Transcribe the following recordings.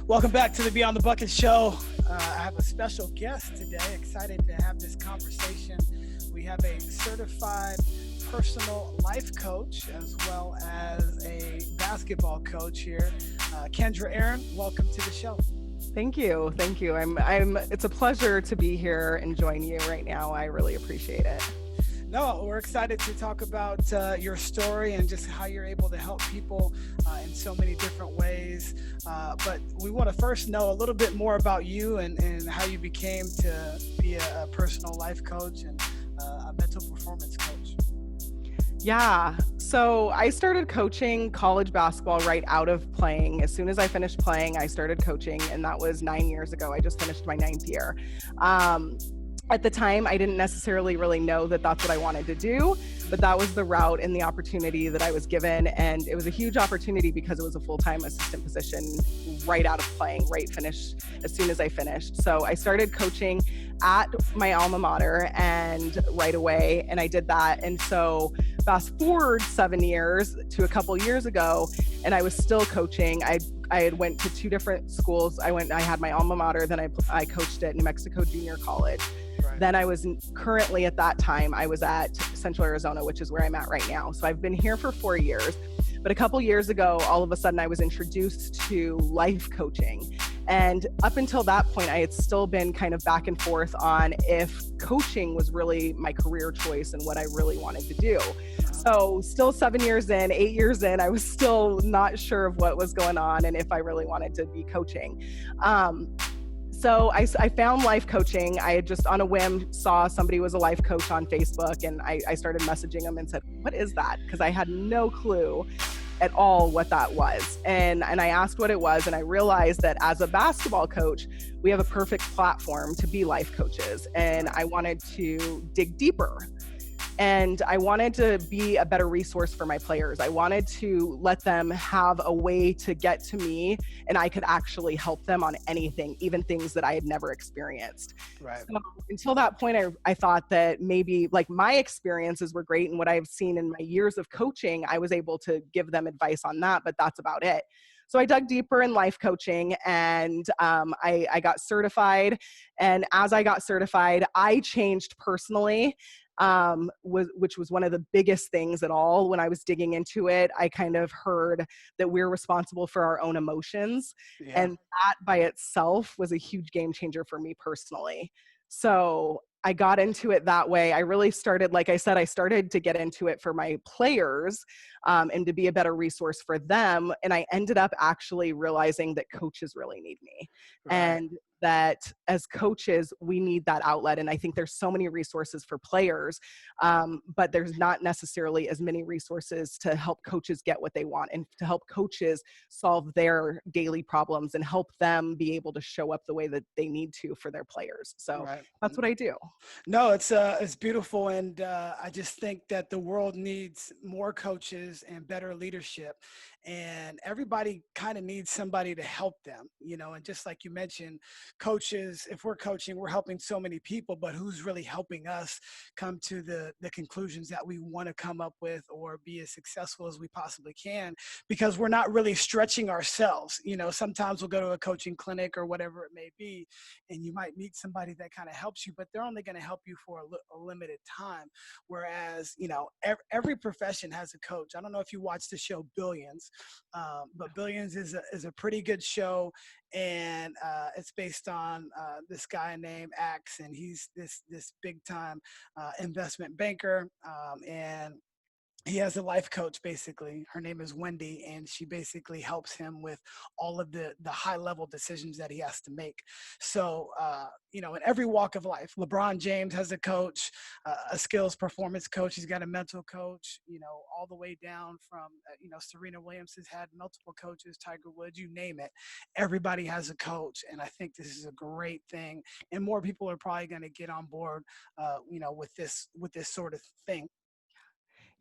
Welcome back to the Beyond the Bucket show. I have a special guest today. Excited to have this conversation. We have a certified personal life coach as well as a basketball coach here. Kendra Aaron, welcome to the show. Thank you. Thank you. It's a pleasure to be here and join you right now. I really appreciate it. No, we're excited to talk about your story and just how you're able to help people in so many different ways. But we want to first know a little bit more about you and how you became to be a personal life coach and a mental performance coach. Yeah. So I started coaching college basketball right out of playing. As soon as I finished playing, I started coaching, and that was 9 years ago. I just finished my 9th year. At the time, I didn't necessarily really know that that's what I wanted to do, but that was the route and the opportunity that I was given. And it was a huge opportunity because it was a full-time assistant position right out of playing, as soon as I finished. So I started coaching at my alma mater and right away, and I did that. And so fast forward 7 years to a couple years ago, and I was still coaching. I had went to 2 different schools. I had my alma mater, then I coached at New Mexico Junior College. Right. Then I was currently at that time, I was at Central Arizona, which is where I'm at right now. So I've been here for 4 years. But a couple years ago, all of a sudden I was introduced to life coaching. And up until that point, I had still been kind of back and forth on if coaching was really my career choice and what I really wanted to do. So still 7 years in, 8 years in, I was still not sure of what was going on and if I really wanted to be coaching. So I found life coaching. I had just on a whim saw somebody was a life coach on Facebook, and I started messaging them and said, what is that? Because I had no clue at all what that was. And I asked what it was, and I realized that as a basketball coach, we have a perfect platform to be life coaches. And I wanted to dig deeper. And I wanted to be a better resource for my players. I wanted to let them have a way to get to me, and I could actually help them on anything, even things that I had never experienced. Right. So until that point, I thought that maybe like my experiences were great, and what I've seen in my years of coaching, I was able to give them advice on that, but that's about it. So I dug deeper in life coaching, and I got certified. And as I got certified, I changed personally. Which was one of the biggest things at all. When I was digging into it, I kind of heard that we're responsible for our own emotions. Yeah. And that by itself was a huge game changer for me personally. So I got into it that way. I really started, like I said, I started to get into it for my players and to be a better resource for them. And I ended up actually realizing that coaches really need me. Right. And that as coaches, we need that outlet. And I think there's so many resources for players, but there's not necessarily as many resources to help coaches get what they want and to help coaches solve their daily problems and help them be able to show up the way that they need to for their players. So right. That's what I do. No, it's beautiful. And I just think that the world needs more coaches and better leadership. And everybody kind of needs somebody to help them, and just like you mentioned, coaches, if we're coaching, we're helping so many people, but who's really helping us come to the conclusions that we want to come up with or be as successful as we possibly can, because we're not really stretching ourselves. Sometimes we'll go to a coaching clinic or whatever it may be, and you might meet somebody that kind of helps you, but they're only going to help you for a limited time. Whereas, every profession has a coach. I don't know if you watch the show Billions, but Billions is a pretty good show. And it's based on this guy named Axe, and he's this big time investment banker, and he has a life coach, basically. Her name is Wendy, and she basically helps him with all of the high level decisions that he has to make. So, in every walk of life, LeBron James has a coach, a skills performance coach. He's got a mental coach, all the way down from, Serena Williams has had multiple coaches, Tiger Woods, you name it. Everybody has a coach. And I think this is a great thing. And more people are probably going to get on board, with this sort of thing.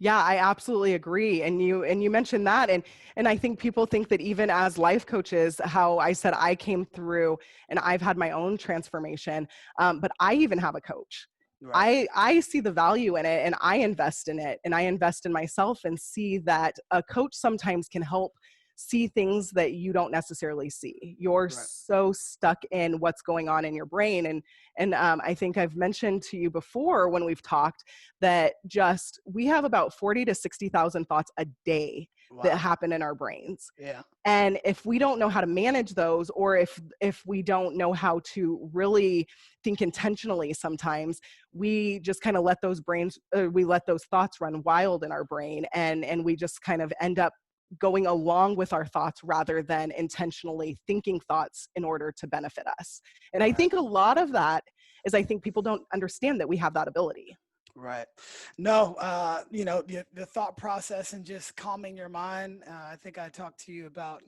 Yeah, I absolutely agree. And you mentioned that. And I think people think that even as life coaches, how I said I came through and I've had my own transformation, but I even have a coach. Right. I see the value in it, and I invest in it, and I invest in myself, and see that a coach sometimes can help see things that you don't necessarily see. You're Right. so stuck in what's going on in your brain. And I think I've mentioned to you before when we've talked that just we have about 40 to 60,000 thoughts a day that Wow. happen in our brains. Yeah. And if we don't know how to manage those, or if we don't know how to really think intentionally, sometimes we just kind of let those we let those thoughts run wild in our brain, and we just kind of end up going along with our thoughts rather than intentionally thinking thoughts in order to benefit us. And I Right. think a lot of that is, I think people don't understand that we have that ability. Right. No, the thought process and just calming your mind. I think I talked to you about,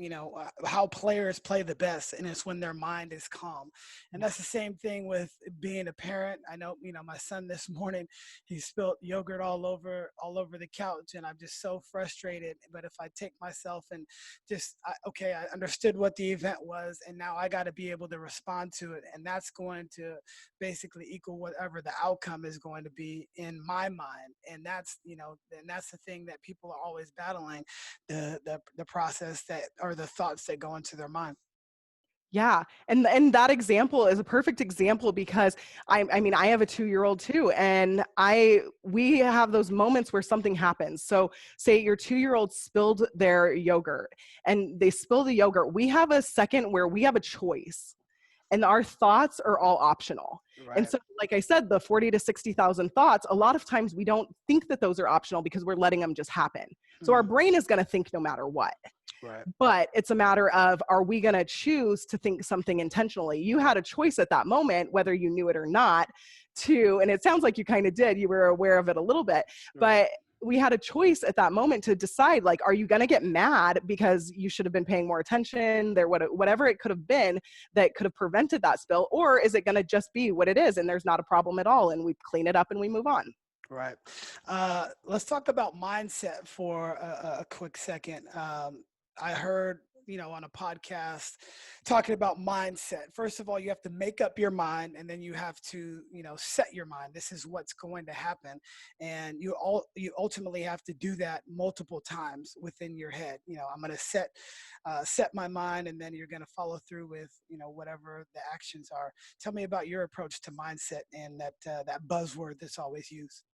how players play the best, and it's when their mind is calm. And that's the same thing with being a parent. I know, my son this morning, he spilled yogurt all over the couch, and I'm just so frustrated. But if I take myself and okay, I understood what the event was, and now I got to be able to respond to it. And that's going to basically equal whatever the outcome is going to be in my mind. And that's the thing that people are always battling, the process that, or the thoughts that go into their mind. Yeah, and that example is a perfect example because I mean I have a 2-year-old too, and we have those moments where something happens. So say your 2-year-old spilled their yogurt and they spill the yogurt. We have a second where we have a choice, and our thoughts are all optional. And Right. so, like I said, the 40 to 60,000 thoughts, a lot of times we don't think that those are optional because we're letting them just happen. So our Mhm. brain is going to think no matter what. Right. But it's a matter of, are we going to choose to think something intentionally? You had a choice at that moment, whether you knew it or not, and it sounds like you kind of did, you were aware of it a little bit, Right. but we had a choice at that moment to decide, like, are you going to get mad because you should have been paying more attention there, whatever it could have been that could have prevented that spill, or is it going to just be what it is and there's not a problem at all and we clean it up and we move on? Right. Let's talk about mindset for a quick second. I heard, on a podcast talking about mindset. First of all, you have to make up your mind, and then you have to, set your mind. This is what's going to happen, and you ultimately have to do that multiple times within your head. I'm going to set my mind, and then you're going to follow through with, whatever the actions are. Tell me about your approach to mindset and that buzzword that's always used.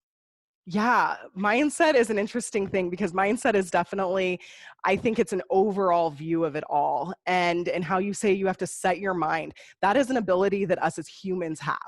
Yeah, mindset is an interesting thing because mindset is definitely, I think it's an overall view of it all. And how you say you have to set your mind, that is an ability that us as humans have.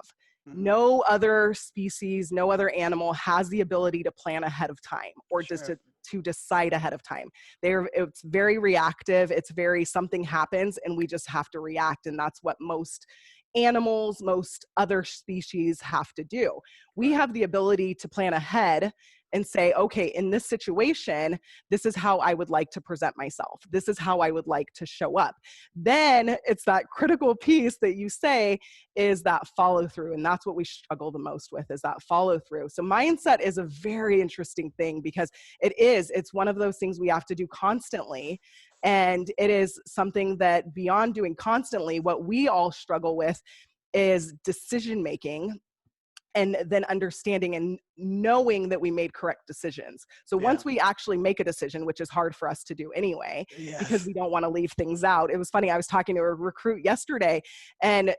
Hmm. No other species, no other animal has the ability to plan ahead of time or just Sure. to decide ahead of time. It's very reactive. It's very, something happens and we just have to react. And that's what most animals, most other species have to do. We Right. have the ability to plan ahead and say, okay, in this situation, this is how I would like to present myself. This is how I would like to show up. Then it's that critical piece that you say is that follow through. And that's what we struggle the most with, is that follow through. So mindset is a very interesting thing because it's one of those things we have to do constantly. And it is something that beyond doing constantly, what we all struggle with is decision making, and then understanding and knowing that we made correct decisions. So Yeah. once we actually make a decision, which is hard for us to do anyway, because Yes. we don't want to leave things out. It was funny. I was talking to a recruit yesterday, and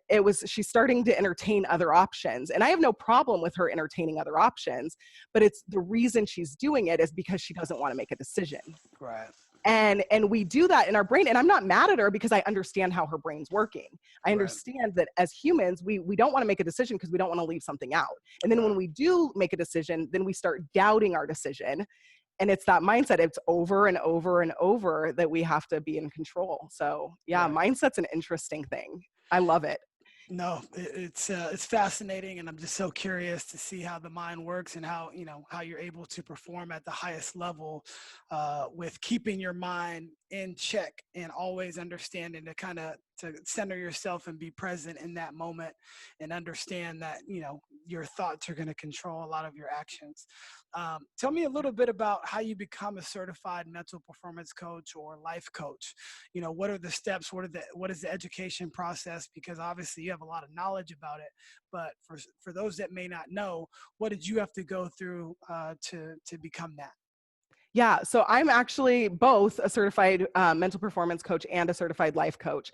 she's starting to entertain other options. And I have no problem with her entertaining other options, but it's the reason she's doing it is because she doesn't want to make a decision. Right. And we do that in our brain, and I'm not mad at her because I understand how her brain's working. I Right. understand that as humans we don't want to make a decision because we don't want to leave something out, and then Right. when we do make a decision, then we start doubting our decision. And it's that mindset, it's over and over and over that we have to be in control. So yeah, Right. mindset's an interesting thing. I love it. No, it's fascinating, and I'm just so curious to see how the mind works and how you're able to perform at the highest level, with keeping your mind in check and always understanding to kind of to center yourself and be present in that moment, and understand that your thoughts are going to control a lot of your actions. Tell me a little bit about how you become a certified mental performance coach or life coach. What are the steps? What is the education process? Because obviously you have a lot of knowledge about it, but for those that may not know, what did you have to go through to become that? Yeah, so I'm actually both a certified mental performance coach and a certified life coach.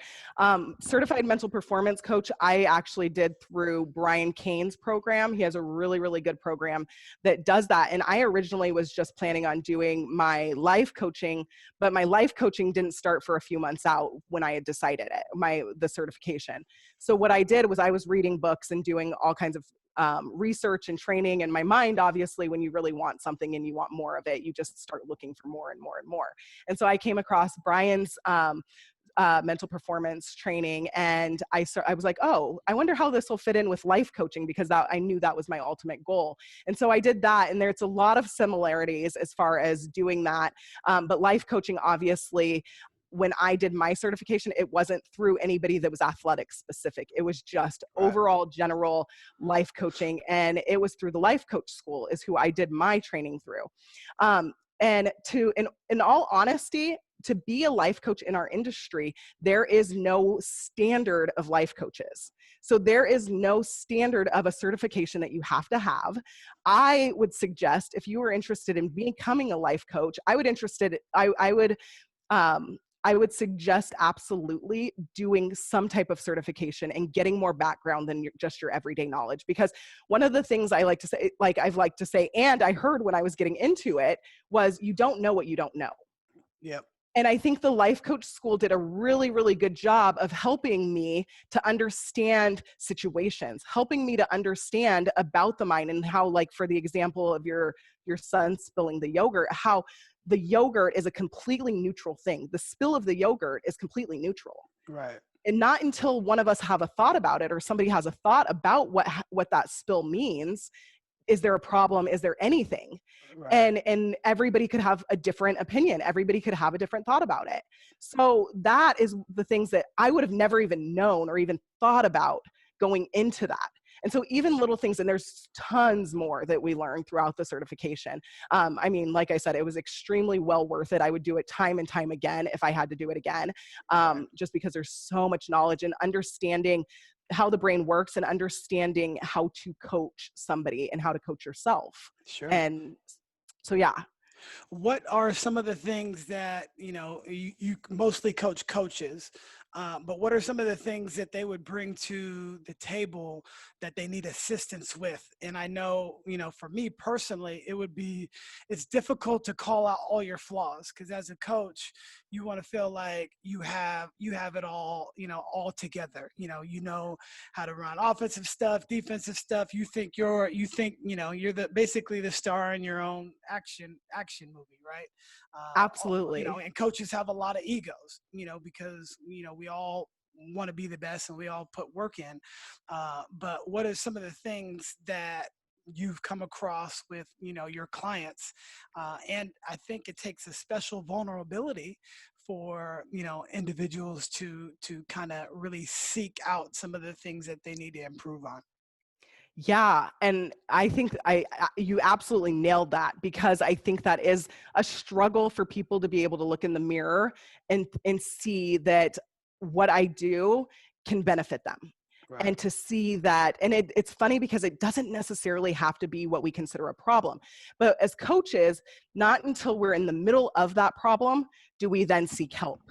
Certified mental performance coach, I actually did through Brian Kane's program. He has a really, really good program that does that. And I originally was just planning on doing my life coaching, but my life coaching didn't start for a few months out when I had decided the certification. So what I did was I was reading books and doing all kinds of research and training. And my mind, obviously, when you really want something and you want more of it, you just start looking for more and more and more. And so I came across Brian's mental performance training, and I was like, oh, I wonder how this will fit in with life coaching, because I knew that was my ultimate goal. And so I did that, and there's a lot of similarities as far as doing that. But life coaching, obviously, when I did my certification, it wasn't through anybody that was athletic specific. It was just Right. overall general life coaching. And it was through the life coach school is who I did my training through. And in all honesty, to be a life coach in our industry, there is no standard of life coaches. So there is no standard of a certification that you have to have. I would suggest, if you were interested in becoming a life coach, I would suggest absolutely doing some type of certification and getting more background than just your everyday knowledge. Because one of the things I like to say, and I heard when I was getting into it, was you don't know what you don't know. Yep. And I think the life coach school did a really, really good job of helping me to understand situations, helping me to understand about the mind, and how, like, for the example of your son spilling the yogurt, how the yogurt is a completely neutral thing. The spill of the yogurt is completely neutral. Right. And not until one of us have a thought about it, or somebody has a thought about what that spill means, is there a problem? Is there anything? Right. And everybody could have a different opinion. Everybody could have a different thought about it. So that is the things that I would have never even known or even thought about going into that. And so even little things, and there's tons more that we learn throughout the certification. I mean, like I said, it was extremely well worth it. I would do it time and time again if I had to do it again, Right. just because there's so much knowledge and understanding how the brain works, and understanding how to coach somebody and how to coach yourself. Sure. And so, yeah. What are some of the things that, you mostly coach coaches, but what are some of the things that they would bring to the table that they need assistance with? And I know, for me personally, it's difficult to call out all your flaws, because as a coach, you want to feel like you have it all, all together. You know how to run offensive stuff, defensive stuff. You think you're basically the star in your own action movie, right? Absolutely. And coaches have a lot of egos, because we all want to be the best and we all put work in. But what are some of the things that you've come across with your clients? And I think it takes a special vulnerability for individuals to kind of really seek out some of the things that they need to improve on. Yeah, and I think you absolutely nailed that, because I think that is a struggle for people to be able to look in the mirror and see that what I do can benefit them. Right. And to see that, and it's funny because it doesn't necessarily have to be what we consider a problem. But as coaches, not until we're in the middle of that problem do we then seek help.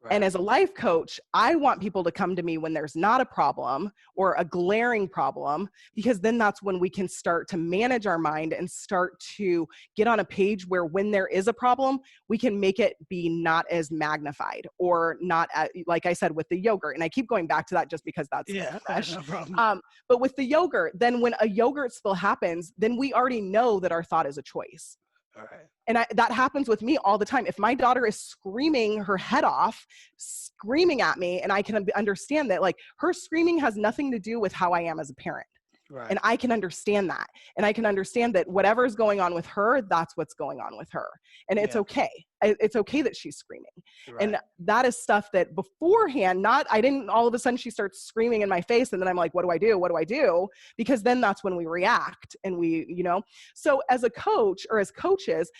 And Right. as a life coach, I want people to come to me when there's not a problem or a glaring problem, because then that's when we can start to manage our mind and start to get on a page where, when there is a problem, we can make it be not as magnified, or not like I said with the yogurt. And I keep going back to that just because that's Yeah. fresh. No problem. But with the yogurt, then when a yogurt spill happens, then we already know that our thought is a choice. All right. And that happens with me all the time. If my daughter is screaming her head off, screaming at me, and I can understand that, like, her screaming has nothing to do with how I am as a parent. Right. And I can understand that. And I can understand that whatever is going on with her, that's what's going on with her. And it's Yeah. okay. It's okay that she's screaming. Right. And that is stuff that beforehand, I didn't all of a sudden she starts screaming in my face. And then I'm like, what do I do? What do I do? Because then that's when we react, and so as a coach, or as coaches,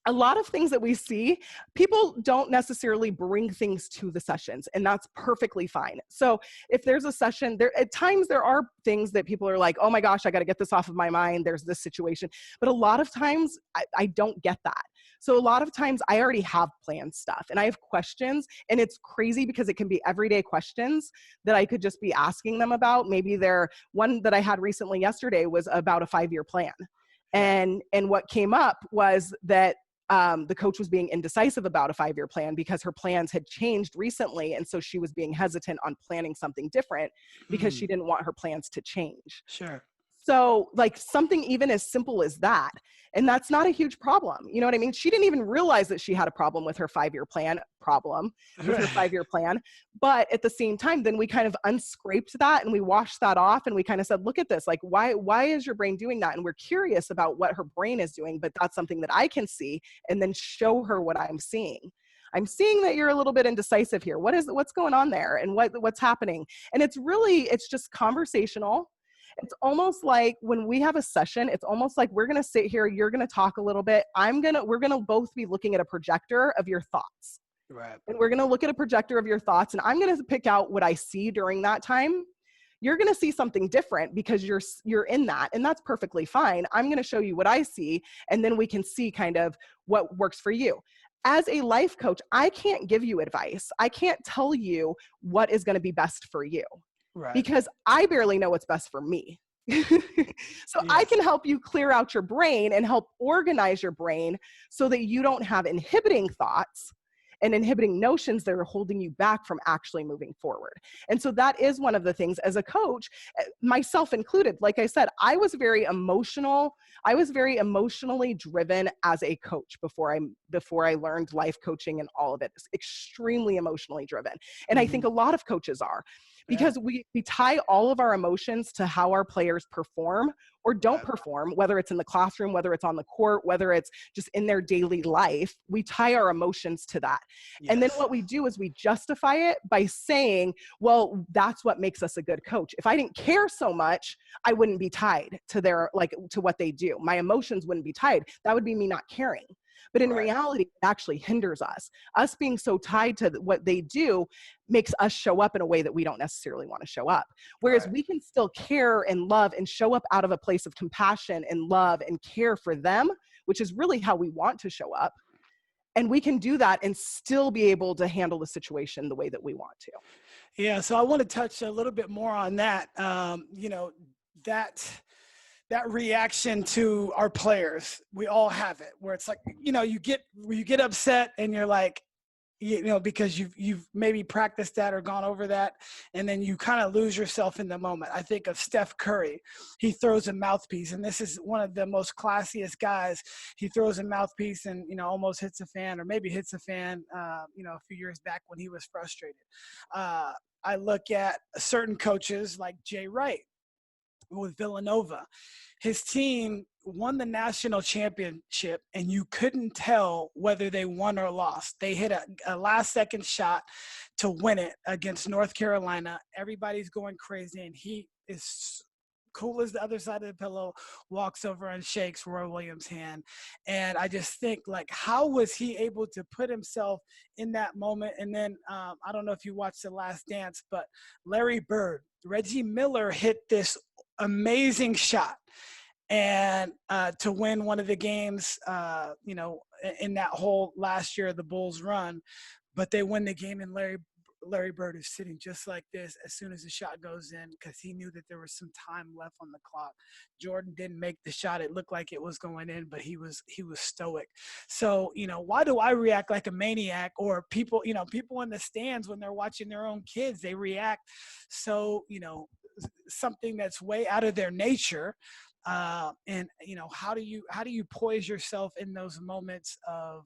a lot of things that we see, people don't necessarily bring things to the sessions, and that's perfectly fine. So if there's a session, there at times there are things that people are like, oh my gosh, I got to get this off of my mind. There's this situation. But a lot of times I don't get that. So a lot of times I already have planned stuff and I have questions, and it's crazy because it can be everyday questions that I could just be asking them about. Maybe they're one that I had recently yesterday was about a 5-year plan. Yeah. And what came up was that the coach was being indecisive about a 5-year plan because her plans had changed recently. And so she was being hesitant on planning something different because she didn't want her plans to change. Sure. So like something even as simple as that, and that's not a huge problem. You know what I mean? She didn't even realize that she had a problem with her 5-year plan But at the same time, then we kind of unscraped that and we washed that off and we kind of said, look at this, like, why is your brain doing that? And we're curious about what her brain is doing, but that's something that I can see, and then show her what I'm seeing. I'm seeing that you're a little bit indecisive here. What's going on there? And what's happening? And it's just conversational. It's almost like when we have a session, it's almost like we're going to sit here, you're going to talk a little bit. We're going to both be looking at a projector of your thoughts. Right. And we're going to look at a projector of your thoughts, and I'm going to pick out what I see during that time. You're going to see something different because you're in that, and that's perfectly fine. I'm going to show you what I see, and then we can see kind of what works for you. As a life coach, I can't give you advice. I can't tell you what is going to be best for you. Right. Because I barely know what's best for me. So I can help you clear out your brain and help organize your brain so that you don't have inhibiting thoughts and inhibiting notions that are holding you back from actually moving forward. And so that is one of the things as a coach, myself included. Like I said, I was very emotional. I was very emotionally driven as a coach before I learned life coaching and all of it. It's extremely emotionally driven. And I think a lot of coaches are. Because we tie all of our emotions to how our players perform or don't perform, whether it's in the classroom, whether it's on the court, whether it's just in their daily life. We tie our emotions to that. Yes. And then what we do is we justify it by saying, well, that's what makes us a good coach. If I didn't care so much, I wouldn't be tied to to what they do. My emotions wouldn't be tied. That would be me not caring. But in reality, it actually hinders us. Us being so tied to what they do makes us show up in a way that we don't necessarily want to show up. Whereas we can still care and love and show up out of a place of compassion and love and care for them, which is really how we want to show up. And we can do that and still be able to handle the situation the way that we want to. Yeah, so I want to touch a little bit more on that. That reaction to our players, we all have it, where it's like, you get upset and you're like, because you've maybe practiced that or gone over that, and then you kind of lose yourself in the moment. I think of Steph Curry. He throws a mouthpiece, and this is one of the most classiest guys. He throws a mouthpiece and, almost hits a fan, or maybe hits a fan, a few years back when he was frustrated. I look at certain coaches like Jay Wright with Villanova. His team won the national championship, and you couldn't tell whether they won or lost. They hit a last-second shot to win it against North Carolina. Everybody's going crazy, and he is cool as the other side of the pillow, walks over and shakes Roy Williams' hand. And I just think, like, how was he able to put himself in that moment? And then I don't know if you watched The Last Dance, but Larry Bird, Reggie Miller hit this amazing shot and to win one of the games, in that whole last year of the Bulls run. But they win the game, and Larry Bird is sitting just like this as soon as the shot goes in, because he knew that there was some time left on the clock. Jordan didn't make the shot. It looked like it was going in, but he was stoic. So, why do I react like a maniac? Or people in the stands when they're watching their own kids, they react so, something that's way out of their nature. And how do you poise yourself in those moments of,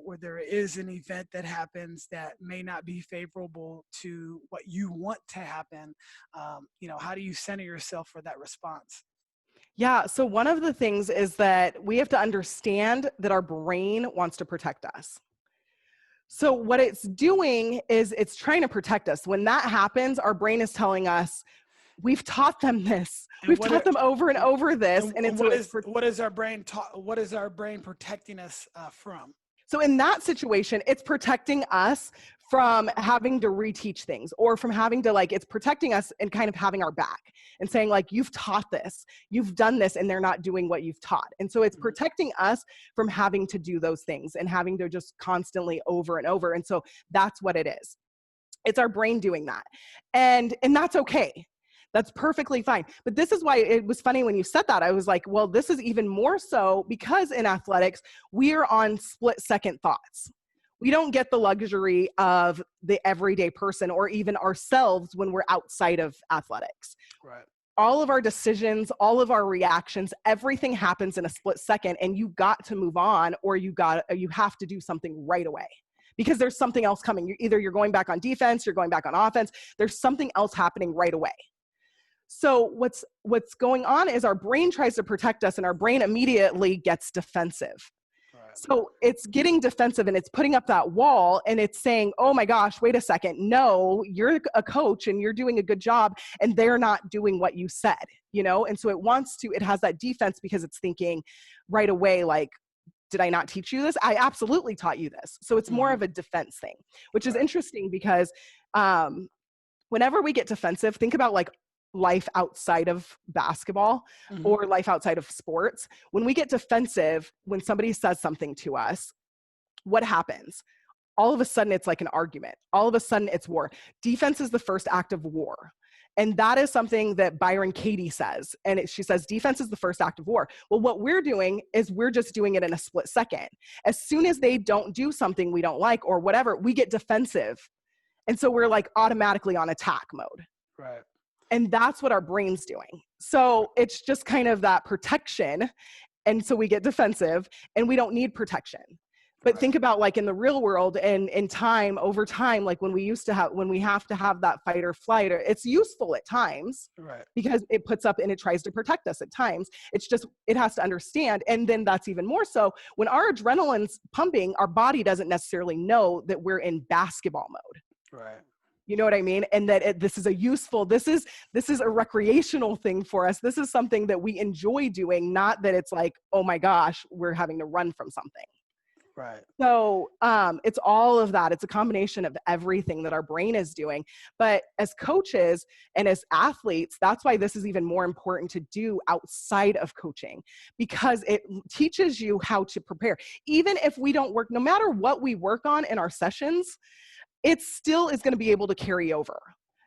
where there is an event that happens that may not be favorable to what you want to happen? How do you center yourself for that response? Yeah. So one of the things is that we have to understand that our brain wants to protect us. So what it's doing is it's trying to protect us. When that happens, our brain is telling us, We've taught them this. And We've taught them over and over this. And it's what is our brain what is our brain protecting us from? So in that situation, it's protecting us from having to reteach things, or from having to, like, it's protecting us and kind of having our back and saying, like, you've taught this, you've done this, and they're not doing what you've taught. And so it's protecting us from having to do those things and having to just constantly over and over. And so that's what it is. It's our brain doing that. And that's okay. That's perfectly fine. But this is why it was funny when you said that. I was like, well, this is even more so because in athletics, we are on split second thoughts. We don't get the luxury of the everyday person or even ourselves when we're outside of athletics. Right. All of our decisions, all of our reactions, everything happens in a split second, and you got to move on, or you have to do something right away because there's something else coming. You're going back on defense, you're going back on offense. There's something else happening right away. So what's going on is our brain tries to protect us, and our brain immediately gets defensive. So it's getting defensive, and it's putting up that wall, and it's saying, oh my gosh, wait a second. No, you're a coach and you're doing a good job, and they're not doing what you said, And so it has that defense because it's thinking right away, like, did I not teach you this? I absolutely taught you this. So it's more of a defense thing, which is interesting because whenever we get defensive, think about like life outside of basketball or life outside of sports. When we get defensive, when somebody says something to us, what happens? All of a sudden, it's like an argument. All of a sudden, it's war. Defense is the first act of war. And that is something that Byron Katie says. And she says, defense is the first act of war. Well, what we're doing is we're just doing it in a split second. As soon as they don't do something we don't like or whatever, we get defensive. And so we're like automatically on attack mode. Right. And that's what our brain's doing. So it's just kind of that protection. And so we get defensive, and we don't need protection. But think about like in the real world and in time, over time, like when we have to have that fight or flight, or it's useful at times because it puts up and it tries to protect us at times. It's just, it has to understand. And then that's even more so when our adrenaline's pumping, our body doesn't necessarily know that we're in basketball mode. Right. You know what I mean? And that this is a recreational thing for us. This is something that we enjoy doing, not that it's like, oh my gosh, we're having to run from something. Right. So it's all of that. It's a combination of everything that our brain is doing. But as coaches and as athletes, that's why this is even more important to do outside of coaching, because it teaches you how to prepare. Even if we don't work, no matter what we work on in our sessions, it still is going to be able to carry over.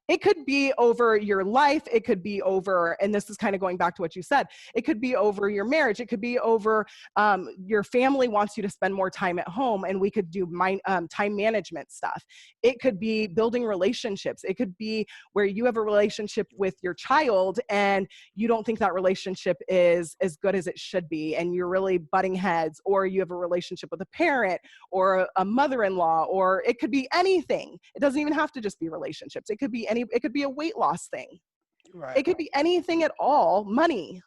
It could be over your life. It could be over, and this is kind of going back to what you said, it could be over your marriage. It could be over your family wants you to spend more time at home, and we could do time management stuff. It could be building relationships. It could be where you have a relationship with your child and you don't think that relationship is as good as it should be, and you're really butting heads, or you have a relationship with a parent or a mother-in-law, or it could be anything. It doesn't even have to just be relationships. It could be it could be a weight loss thing. Right. It could be anything at all. Money.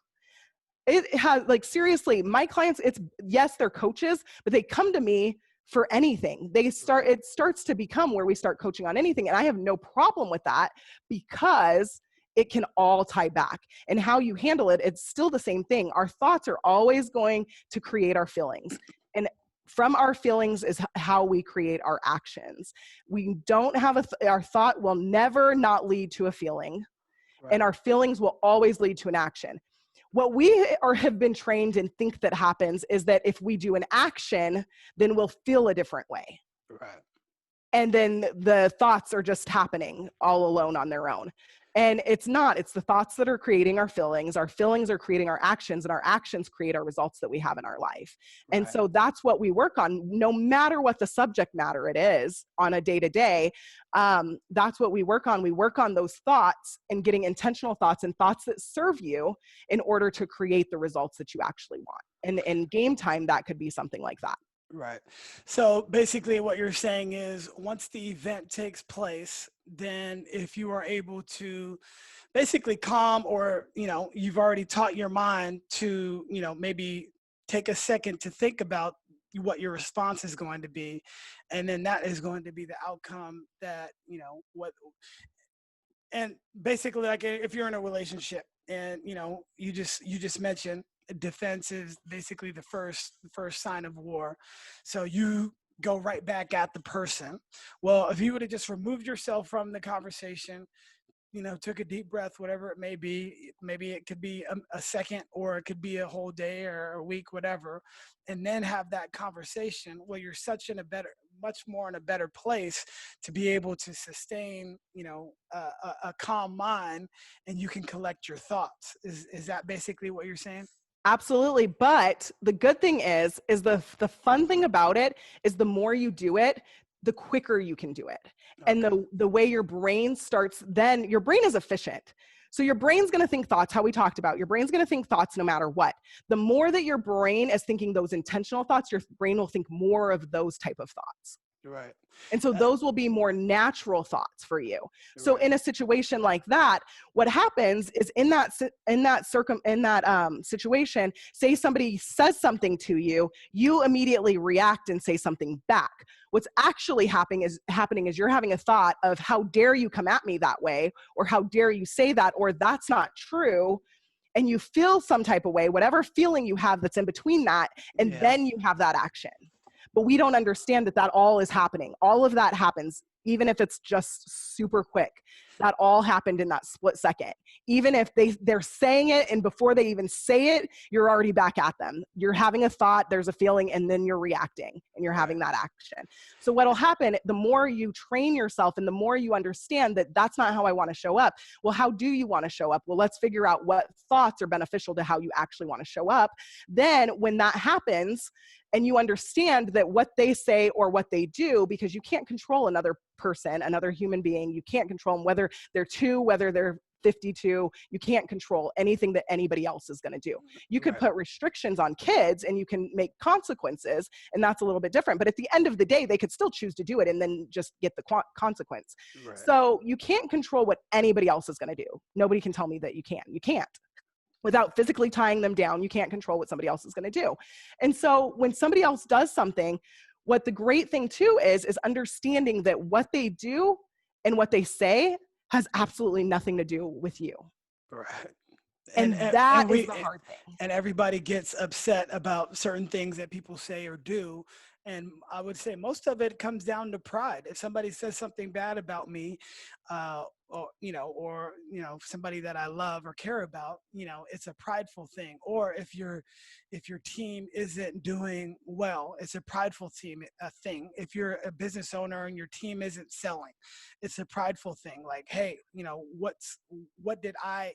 It has, like, seriously, my clients, yes, they're coaches, but they come to me for anything. It starts to become where we start coaching on anything. And I have no problem with that because it can all tie back. And how you handle it, it's still the same thing. Our thoughts are always going to create our feelings. And from our feelings is how we create our actions. We don't have our thought will never not lead to a feeling, and our feelings will always lead to an action. What we have been trained and think that happens is that if we do an action, then we'll feel a different way. Right. And then the thoughts are just happening all alone on their own. And it's not. It's the thoughts that are creating our feelings. Our feelings are creating our actions, and our actions create our results that we have in our life. Right. And so that's what we work on, no matter what the subject matter it is on a day-to-day. That's what we work on. We work on those thoughts and getting intentional thoughts and thoughts that serve you in order to create the results that you actually want. And in game time, that could be something like that. Right. So basically what you're saying is once the event takes place, then if you are able to basically calm, or, you've already taught your mind to, maybe take a second to think about what your response is going to be. And then that is going to be the outcome that, And basically, like if you're in a relationship and you just mentioned defense is basically the first sign of war. So you go right back at the person. Well, if you would have just removed yourself from the conversation, took a deep breath, whatever it may be. Maybe it could be a second, or it could be a whole day or a week, whatever, and then have that conversation. Well, you're much more in a better place to be able to sustain, a calm mind, and you can collect your thoughts. Is that basically what you're saying? Absolutely. But the good thing is the fun thing about it is the more you do it, the quicker you can do it. And Okay. the way your brain starts, then your brain is efficient. So your brain's going to think thoughts, how we talked about. Your brain's going to think thoughts no matter what. The more that your brain is thinking those intentional thoughts, your brain will think more of those type of thoughts. Right. And so those will be more natural thoughts for you. So Right. in a situation like that, what happens is in that situation, say somebody says something to you, you immediately react and say something back. What's actually happening is you're having a thought of how dare you come at me that way, or how dare you say that, or that's not true. And you feel some type of way, whatever feeling you have that's in between that, and Yeah. then you have that action. But we don't understand that all is happening. All of that happens, even if it's just super quick. That all happened in that split second. Even if they're saying it, and before they even say it, you're already back at them. You're having a thought, there's a feeling, and then you're reacting and you're Right. having that action. So what'll happen, the more you train yourself and the more you understand that that's not how I want to show up. Well, how do you want to show up? Well, let's figure out what thoughts are beneficial to how you actually want to show up. Then when that happens, and you understand that what they say or what they do, because you can't control another person, another human being, you can't control them, whether they're 2, whether they're 52, you can't control anything that anybody else is going to do. You could Right. put restrictions on kids and you can make consequences, and that's a little bit different. But at the end of the day, they could still choose to do it and then just get the consequence. Right. So you can't control what anybody else is going to do. Nobody can tell me that you can. You can't. Without physically tying them down, you can't control what somebody else is going to do. And so when somebody else does something, what the great thing too is understanding that what they do and what they say has absolutely nothing to do with you. Right. And that is the hard thing. And everybody gets upset about certain things that people say or do. And I would say most of it comes down to pride. If somebody says something bad about me, or somebody that I love or care about, it's a prideful thing. Or if your team isn't doing well, it's a prideful thing. If you're a business owner and your team isn't selling, it's a prideful thing. Like, hey, what did I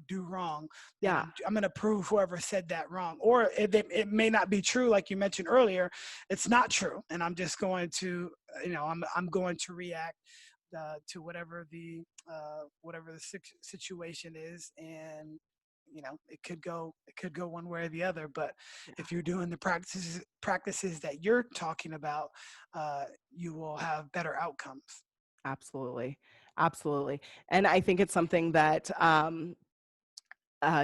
do wrong? Yeah. I'm going to prove whoever said that wrong. Or it may not be true, like you mentioned earlier. It's not true, and I'm just going to, I'm going to react to whatever the situation is, and it could go one way or the other. But if you're doing the practices that you're talking about, you will have better outcomes. Absolutely. Absolutely. And I think it's something that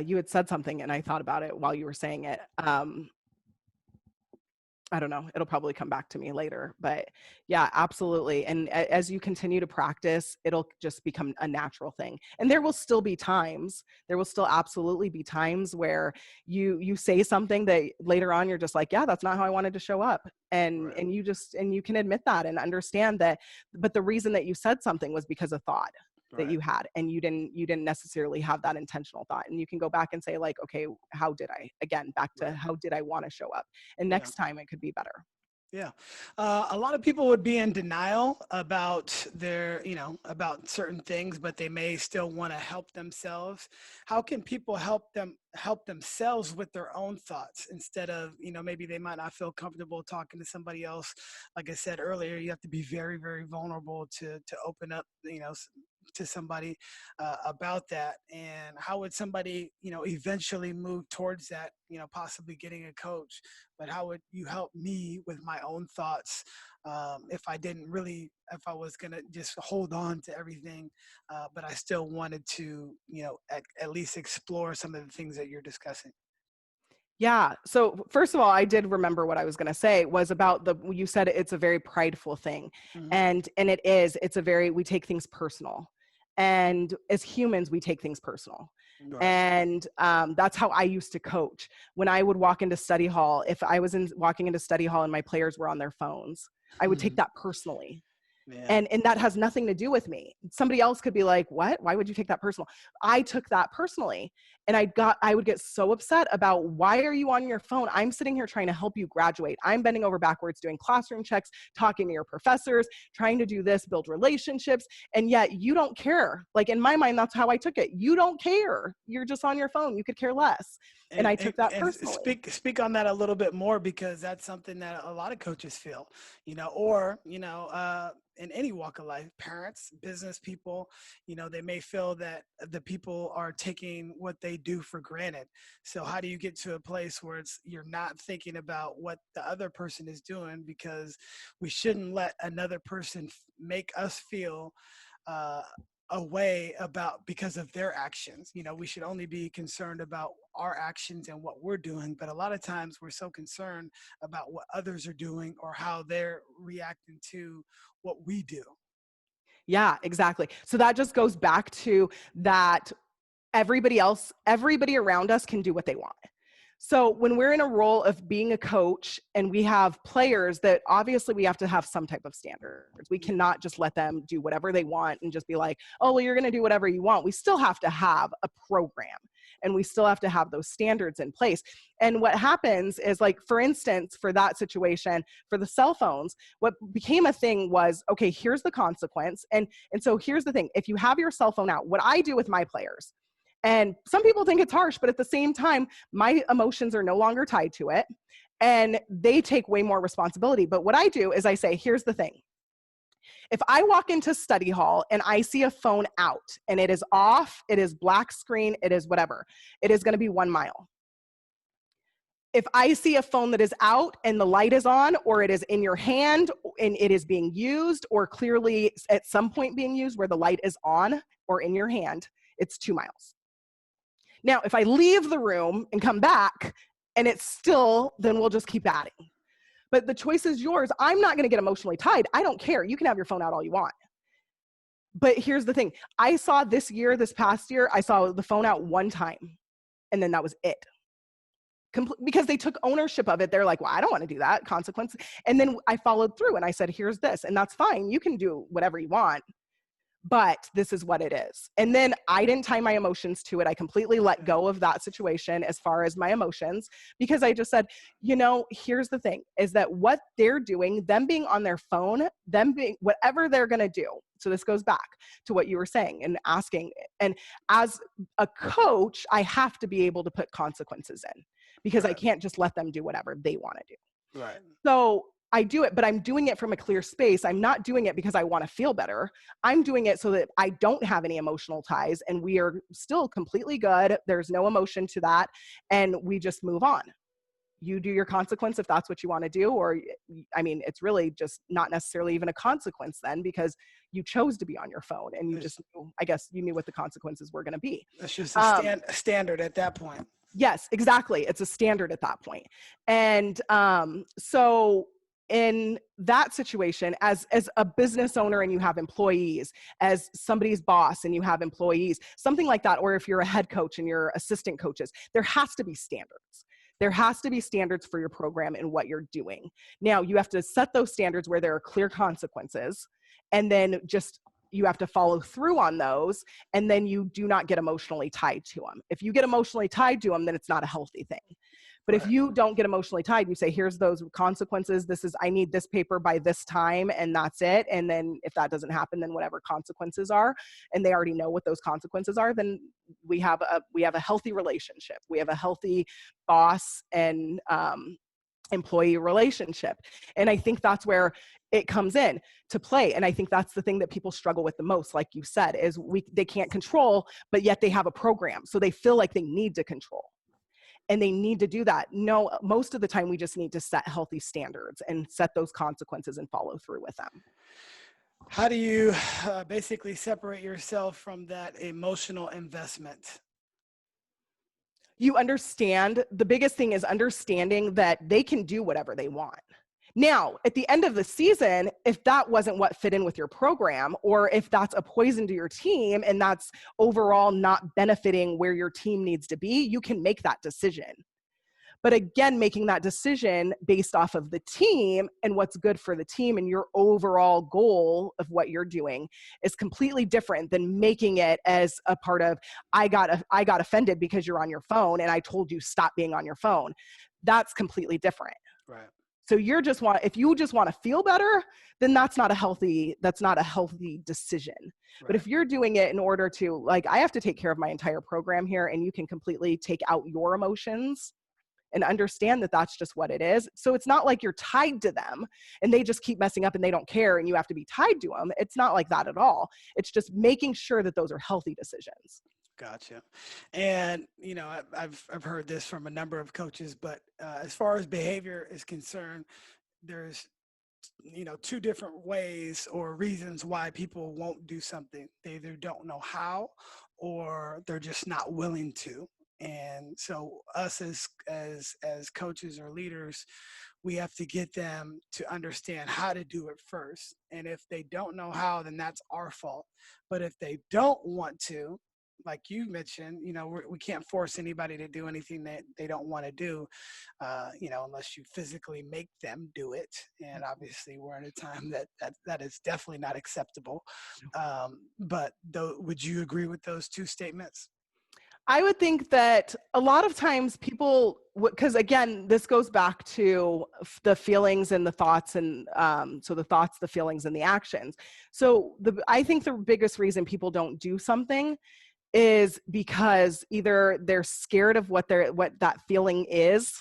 you had said something and I thought about it while you were saying it. I don't know, it'll probably come back to me later, but yeah, absolutely. And as you continue to practice, it'll just become a natural thing. And there will still absolutely be times where you say something that later on you're just like, yeah, that's not how I wanted to show up. And Right. and you can admit that and understand that, but the reason that you said something was because of thought that Right. you had, and you didn't necessarily have that intentional thought. And you can go back and say like, okay, how did I, again, back to Right. how did I want to show up? And Yeah. next time it could be better. Yeah. A lot of people would be in denial about about certain things, but they may still want to help themselves. How can people help themselves with their own thoughts instead of, maybe they might not feel comfortable talking to somebody else. Like I said earlier, you have to be very, very vulnerable to open up, to somebody about that. And how would somebody, eventually move towards that, possibly getting a coach? But how would you help me with my own thoughts, if I was going to just hold on to everything, but I still wanted to, at least explore some of the things that you're discussing? Yeah. So first of all, I did remember what I was going to say was about you said it's a very prideful thing. Hmm. And it's we take things personal. And as humans, we take things personal. Right. And that's how I used to coach. When I would walk into study hall, if I was walking into study hall and my players were on their phones, I would take that personally. Yeah. And that has nothing to do with me. Somebody else could be like, what? Why would you take that personal? I took that personally. And I would get so upset about, why are you on your phone? I'm sitting here trying to help you graduate. I'm bending over backwards, doing classroom checks, talking to your professors, trying to do this, build relationships. And yet you don't care. Like, in my mind, that's how I took it. You don't care. You're just on your phone. You could care less. And I took that personally. Speak on that a little bit more, because that's something that a lot of coaches feel, or in any walk of life, parents, business people, they may feel that the people are taking what they do for granted. So how do you get to a place where you're not thinking about what the other person is doing, because we shouldn't let another person make us feel a way about because of their actions. We should only be concerned about our actions and what we're doing. But a lot of times we're so concerned about what others are doing or how they're reacting to what we do. Yeah, exactly. So that just goes back to that everybody around us can do what they want. So when we're in a role of being a coach and we have players, that obviously we have to have some type of standards. We cannot just let them do whatever they want and just be like, oh, well, you're going to do whatever you want. We still have to have a program, and we still have to have those standards in place. And what happens is, like, for instance, for that situation, for the cell phones, what became a thing was, okay, here's the consequence. And so here's the thing. If you have your cell phone out, what I do with my players, and some people think it's harsh, but at the same time, my emotions are no longer tied to it, and they take way more responsibility. But what I do is I say, here's the thing. If I walk into study hall and I see a phone out and it is off, it is black screen, it is whatever, it is going to be 1 mile. If I see a phone that is out and the light is on, or it is in your hand and it is being used, or clearly at some point being used where the light is on or in your hand, it's 2 miles. Now, if I leave the room and come back and it's still, then we'll just keep adding. But the choice is yours. I'm not going to get emotionally tied. I don't care. You can have your phone out all you want. But here's the thing. I saw this past year, I saw the phone out 1 time, and then that was it. Because they took ownership of it. They're like, well, I don't want to do that, consequence. And then I followed through and I said, here's this, and that's fine. You can do whatever you want, but this is what it is. And then I didn't tie my emotions to it. I completely let go of that situation as far as my emotions, because I just said, here's the thing, is that what they're doing, them being on their phone, them being whatever they're going to do. So this goes back to what you were saying and asking. And as a coach, I have to be able to put consequences in, because I can't just let them do whatever they want to do. Right. So I do it, but I'm doing it from a clear space. I'm not doing it because I want to feel better. I'm doing it so that I don't have any emotional ties, and we are still completely good. There's no emotion to that, and we just move on. You do your consequence if that's what you want to do, or, I mean, it's really just not necessarily even a consequence then, because you chose to be on your phone, and you just, I guess you knew what the consequences were going to be. It's just a standard at that point. Yes, exactly. It's a standard at that point. And so in that situation, as a business owner and you have employees, as somebody's boss and you have employees, something like that, or if you're a head coach and you're assistant coaches, there has to be standards. There has to be standards for your program and what you're doing. Now, you have to set those standards where there are clear consequences, and then just you have to follow through on those, and then you do not get emotionally tied to them. If you get emotionally tied to them, then it's not a healthy thing. But if you don't get emotionally tied, you say, here's those consequences. I need this paper by this time, and that's it. And then if that doesn't happen, then whatever consequences are, and they already know what those consequences are, then we have a healthy relationship. We have a healthy boss and employee relationship. And I think that's where it comes in to play. And I think that's the thing that people struggle with the most, like you said, is they can't control, but yet they have a program. So they feel like they need to control. And they need to do that. No, most of the time we just need to set healthy standards and set those consequences and follow through with them. How do you basically separate yourself from that emotional investment? You understand, the biggest thing is understanding that they can do whatever they want. Now, at the end of the season, if that wasn't what fit in with your program, or if that's a poison to your team and that's overall not benefiting where your team needs to be, you can make that decision. But again, making that decision based off of the team and what's good for the team and your overall goal of what you're doing is completely different than making it as a part of, I got offended because you're on your phone and I told you stop being on your phone. That's completely different. Right. So if you just want to feel better, then that's not a healthy decision. Right. But if you're doing it in order to, like, I have to take care of my entire program here, and you can completely take out your emotions and understand that that's just what it is. So it's not like you're tied to them and they just keep messing up and they don't care and you have to be tied to them. It's not like that at all. It's just making sure that those are healthy decisions. Gotcha. And, you know, I've heard this from a number of coaches, but as far as behavior is concerned, there's, you know, two different ways or reasons why people won't do something. They either don't know how, or they're just not willing to. And so us as coaches or leaders, we have to get them to understand how to do it first. And if they don't know how, then that's our fault. But if they don't want to, like you mentioned, you know, we can't force anybody to do anything that they don't want to do, you know, unless you physically make them do it. And obviously we're in a time that is definitely not acceptable. But would you agree with those two statements? I would think that a lot of times people, because again, this goes back to the feelings and the thoughts, and so the thoughts, the feelings, and the actions. So I think the biggest reason people don't do something is because either they're scared of what that feeling is,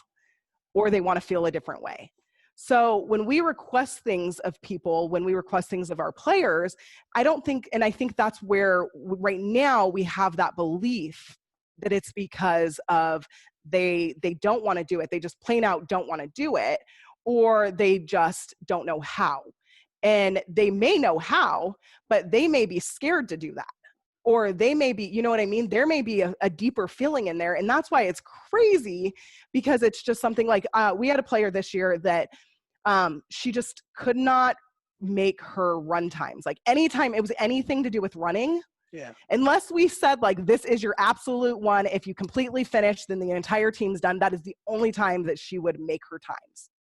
or they want to feel a different way. So when we request things of people, when we request things of our players, I think that's where right now we have that belief that it's because of they don't want to do it. They just plain out don't want to do it, or they just don't know how. And they may know how, but they may be scared to do that. Or they may be, you know what I mean? There may be a deeper feeling in there. And that's why it's crazy, because it's just something like, we had a player this year that she just could not make her run times. Like anytime it was anything to do with running, yeah. Unless we said like, this is your absolute one, if you completely finish, then the entire team's done. That is the only time that she would make her times.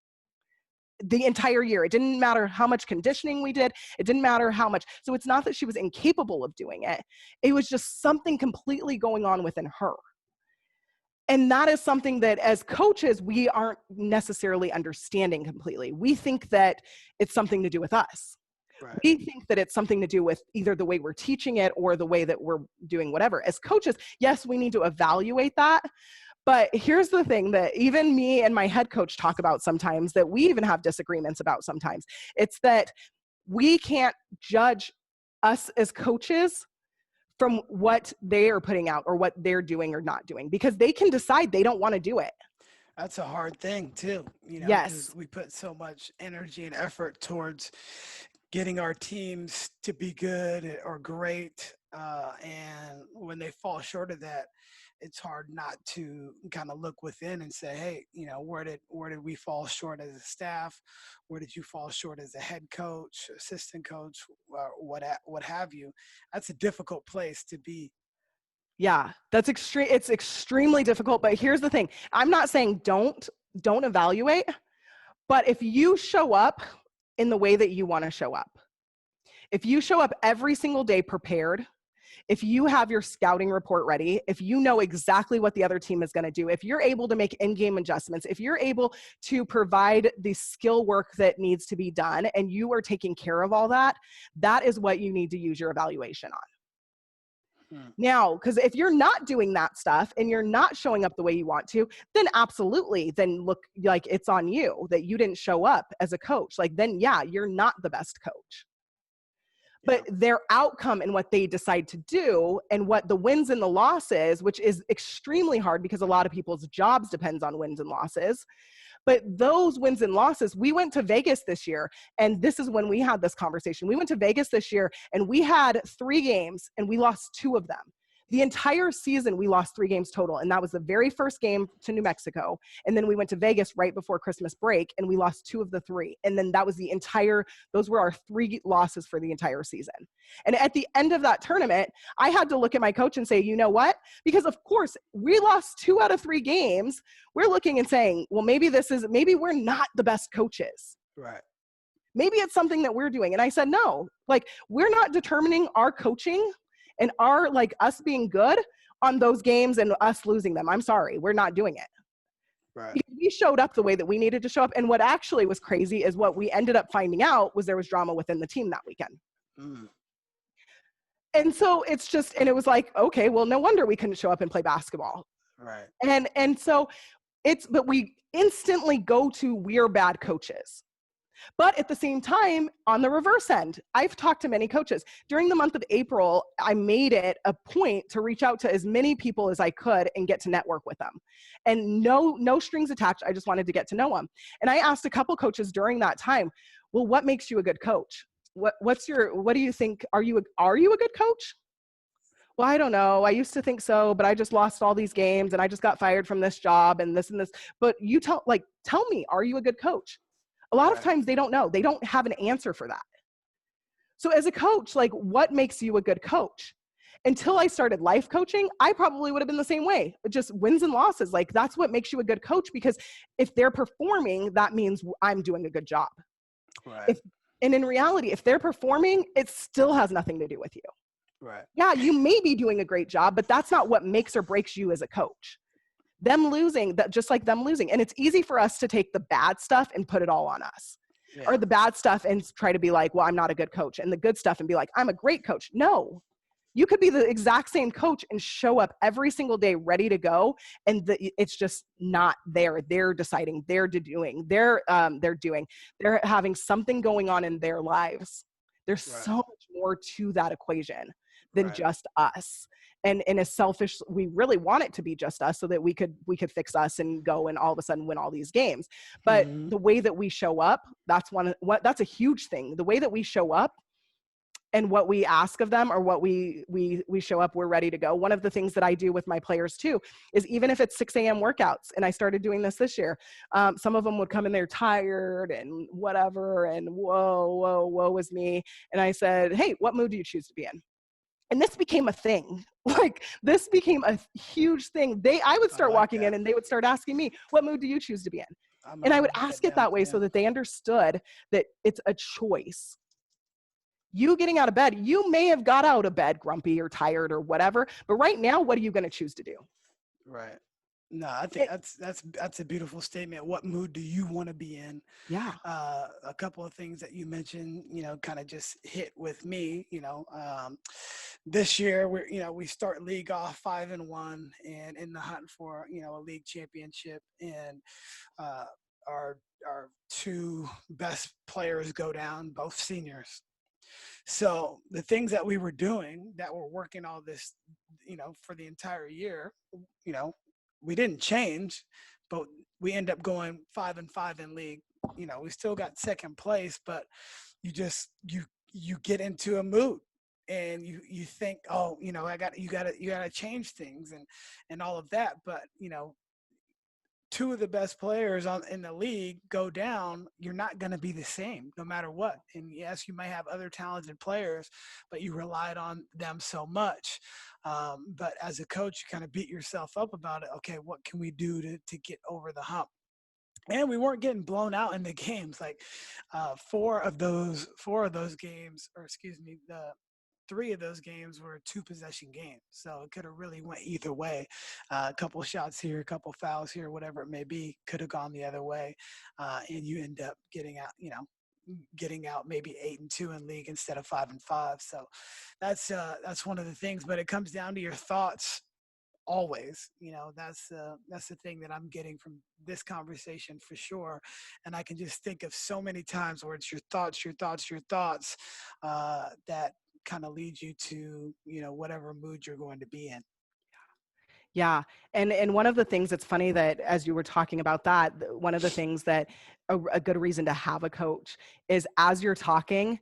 The entire year. It didn't matter how much conditioning we did. It didn't matter how much. So it's not that she was incapable of doing it. It was just something completely going on within her. And that is something that as coaches, we aren't necessarily understanding completely. We think that it's something to do with us. Right. We think that it's something to do with either the way we're teaching it or the way that we're doing whatever. As coaches, yes, we need to evaluate that. But here's the thing that even me and my head coach talk about sometimes, that we even have disagreements about sometimes. It's that we can't judge us as coaches from what they are putting out or what they're doing or not doing, because they can decide they don't want to do it. That's a hard thing too, you know, yes, because we put so much energy and effort towards getting our teams to be good or great. And when they fall short of that, it's hard not to kind of look within and say, hey, you know, where did we fall short as a staff? Where did you fall short as a head coach, assistant coach, what have you? That's a difficult place to be. Yeah, that's extreme. It's extremely difficult. But here's the thing. I'm not saying don't evaluate, but if you show up in the way that you want to show up, if you show up every single day prepared, if you have your scouting report ready, if you know exactly what the other team is going to do, if you're able to make in-game adjustments, if you're able to provide the skill work that needs to be done, and you are taking care of all that, that is what you need to use your evaluation on. Now, because if you're not doing that stuff and you're not showing up the way you want to, then absolutely, then look like it's on you that you didn't show up as a coach. Like then, yeah, you're not the best coach. But their outcome and what they decide to do and what the wins and the losses, which is extremely hard because a lot of people's jobs depends on wins and losses. But those wins and losses, we went to Vegas this year, and this is when we had this conversation. We went to Vegas this year, and we had 3 games, and we lost 2 of them. The entire season, we lost 3 games total. And that was the very first game to New Mexico. And then we went to Vegas right before Christmas break, and we lost 2 of the 3. And then that was those were our 3 losses for the entire season. And at the end of that tournament, I had to look at my coach and say, you know what? Because of course, we lost 2 out of 3 games. We're looking and saying, well, maybe we're not the best coaches. Right. Maybe it's something that we're doing. And I said, no, like, we're not determining our coaching and our, like, us being good on those games and us losing them. I'm sorry, we're not doing it. Right. Because we showed up the way that we needed to show up. And what actually was crazy is what we ended up finding out was there was drama within the team that weekend. Mm. And so it was like, okay, well, no wonder we couldn't show up and play basketball. Right. And so but we instantly go to, we're bad coaches. But at the same time, on the reverse end, I've talked to many coaches. During the month of April, I made it a point to reach out to as many people as I could and get to network with them. And no strings attached. I just wanted to get to know them. And I asked a couple coaches during that time, well, what makes you a good coach? What do you think? Are you a good coach? Well, I don't know. I used to think so, but I just lost all these games and I just got fired from this job and this and this. But tell me, are you a good coach? A lot of times they don't know. They don't have an answer for that. So as a coach, like, what makes you a good coach? Until I started life coaching, I probably would have been the same way. Just wins and losses. Like, that's what makes you a good coach, because if they're performing, that means I'm doing a good job. Right. And in reality, if they're performing, it still has nothing to do with you. Right. Yeah, you may be doing a great job, but that's not what makes or breaks you as a coach. Just like them losing. And it's easy for us to take the bad stuff and put it all on us. Yeah. Or the bad stuff and try to be like, well, I'm not a good coach. And the good stuff and be like, I'm a great coach. No, you could be the exact same coach and show up every single day ready to go. And it's just not there. They're deciding, they're having something going on in their lives. There's so much more to that equation than just us. And in a selfish, we really want it to be just us so that we could fix us and go and all of a sudden win all these games. But the way that we show up, that's a huge thing. The way that we show up and what we ask of them, or what we show up, we're ready to go. One of the things that I do with my players too is, even if it's 6 a.m. workouts, and I started doing this year, some of them would come in there tired and whatever, and woe is me. And I said, hey, what mood do you choose to be in? And this became a thing. Like, this became a huge thing. I would start walking in and they would start asking me, what mood do you choose to be in? And I would ask it that way so that they understood that it's a choice. You getting out of bed, you may have got out of bed grumpy or tired or whatever, but right now, what are you going to choose to do? Right. No, I think that's a beautiful statement. What mood do you want to be in? Yeah. A couple of things that you mentioned, kind of just hit with me. This year we start league off 5-1 and in the hunt for a league championship, and our 2 best players go down, both seniors. So the things that we were doing, that were working all this, for the entire year, we didn't change, but we end up going 5-5 in league. We still got second place, but you get into a mood and you think, oh, you gotta change things and all of that. But 2 of the best players in the league go down, you're not going to be the same no matter what. And yes, you may have other talented players, but you relied on them so much. But as a coach, you kind of beat yourself up about it. Okay, what can we do to get over the hump? And we weren't getting blown out in the games. Like 4 of those games, or excuse me, the 3 of those games were 2-possession games. So it could have really went either way. A couple shots here, a couple fouls here, whatever it may be, could have gone the other way. And you end up getting out maybe 8-2 in league instead of 5-5. So that's one of the things, but it comes down to your thoughts always. That's the thing that I'm getting from this conversation for sure. And I can just think of so many times where it's your thoughts that kind of lead you to whatever mood you're going to be in. Yeah. And one of the things that's funny, that as you were talking about that, one of the things that a good reason to have a coach is, as you're talking,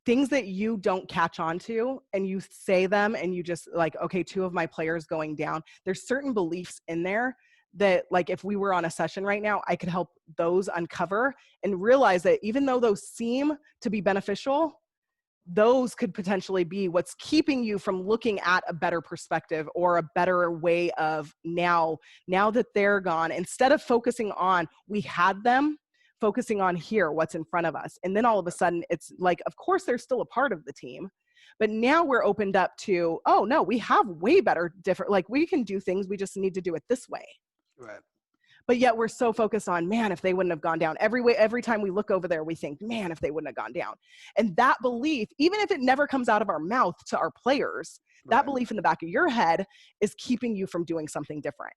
things that you don't catch on to, and you say them and you just like, okay, 2 of my players going down. There's certain beliefs in there that, like, if we were on a session right now, I could help those uncover and realize that even though those seem to be beneficial, those could potentially be what's keeping you from looking at a better perspective or a better way of now that they're gone, instead of focusing on we had them, focusing on here, what's in front of us. And then all of a sudden it's like, of course they're still a part of the team, but now we're opened up to, oh no, we have way better different, like we can do things, we just need to do it this way. Right. But yet we're so focused on, man, if they wouldn't have gone down. Every time we look over there, we think, man, if they wouldn't have gone down. And that belief, even if it never comes out of our mouth to our players, that belief in the back of your head is keeping you from doing something different.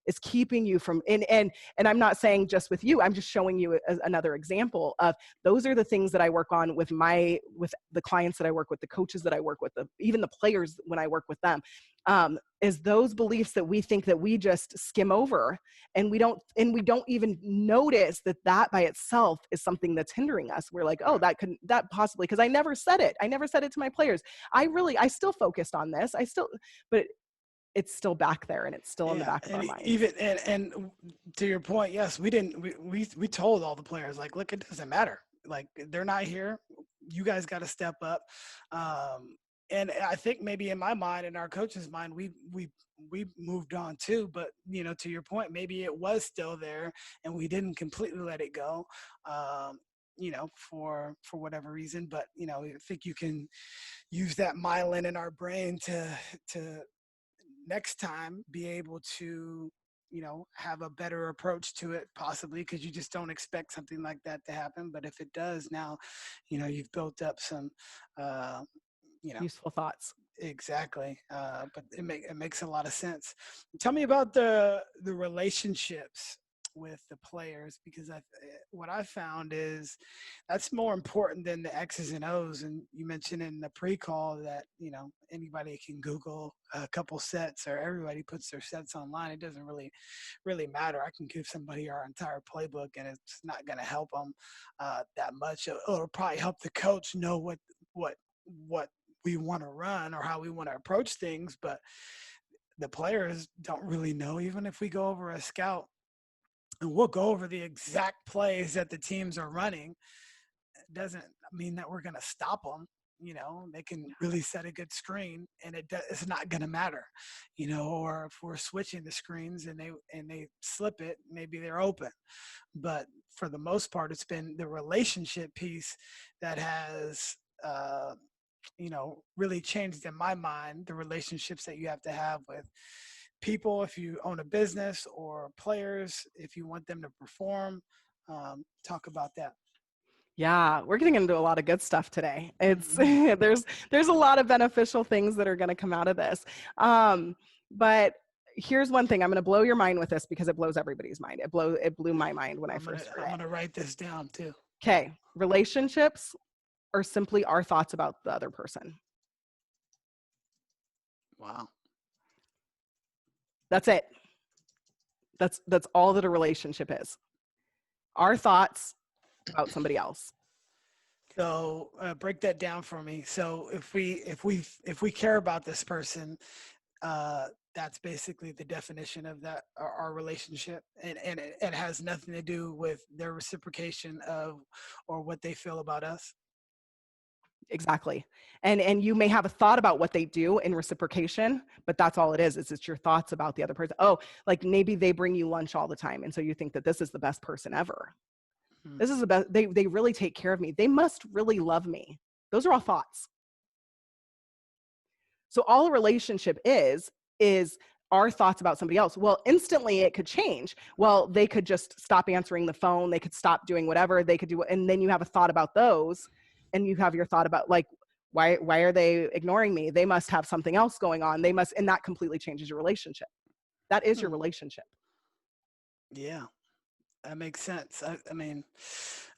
Is keeping you from, and I'm not saying just with you, I'm just showing you another example of those are the things that I work on with the clients that I work with, the coaches that I work with, even the players when I work with them, is those beliefs that we think that we just skim over, and we don't even notice that by itself is something that's hindering us. We're like, oh, that possibly, because I never said it to my players. I still focused on this. But it's still back there, and it's still in the back of our mind. Even and to your point, yes, we told all the players, like, look, it doesn't matter. Like, they're not here. You guys got to step up. And I think maybe in my mind, in our coach's mind, we moved on too. But to your point, maybe it was still there, and we didn't completely let it go. For whatever reason. But I think you can use that myelin in our brain to next time be able to have a better approach to it, possibly, because you just don't expect something like that to happen. But if it does, now you've built up some useful thoughts. Exactly. But it makes a lot of sense. Tell me about the relationships with the players, because what I found is that's more important than the X's and O's. And you mentioned in the pre-call that anybody can Google a couple sets, or everybody puts their sets online. It doesn't really matter. I can give somebody our entire playbook, and it's not going to help them that much. It'll probably help the coach know what we want to run or how we want to approach things, but the players don't really know. Even if we go over a scout and we'll go over the exact plays that the teams are running, it doesn't mean that we're going to stop them. They can really set a good screen, and it's not going to matter, or if we're switching the screens and they slip it, maybe they're open. But for the most part, it's been the relationship piece that has, really changed in my mind, the relationships that you have to have with people if you own a business, or players if you want them to perform. Talk about that. Yeah, we're getting into a lot of good stuff today. It's there's a lot of beneficial things that are going to come out of this. But here's one thing. I'm going to blow your mind with this, because it blows everybody's mind. It blew my mind when I first heard it. I'm going to write this down too. Okay. Relationships are simply our thoughts about the other person. Wow. That's it. That's all that a relationship is. Our thoughts about somebody else. So break that down for me. So if we care about this person, that's basically the definition of that, our relationship, and it has nothing to do with their reciprocation of or what they feel about us. Exactly. And you may have a thought about what they do in reciprocation, but that's all it is it's your thoughts about the other person. Oh, like maybe they bring you lunch all the time, and so you think that this is the best person ever. This is the best. They really take care of me. They must really love me. Those are all thoughts. So all a relationship is our thoughts about somebody else. Well, instantly it could change. Well, they could just stop answering the phone. They could stop doing whatever they could do. And then you have a thought about those, and you have your thought about, like, why are they ignoring me? They must have something else going on. And that completely changes your relationship. That is your relationship. Yeah. That makes sense. I mean,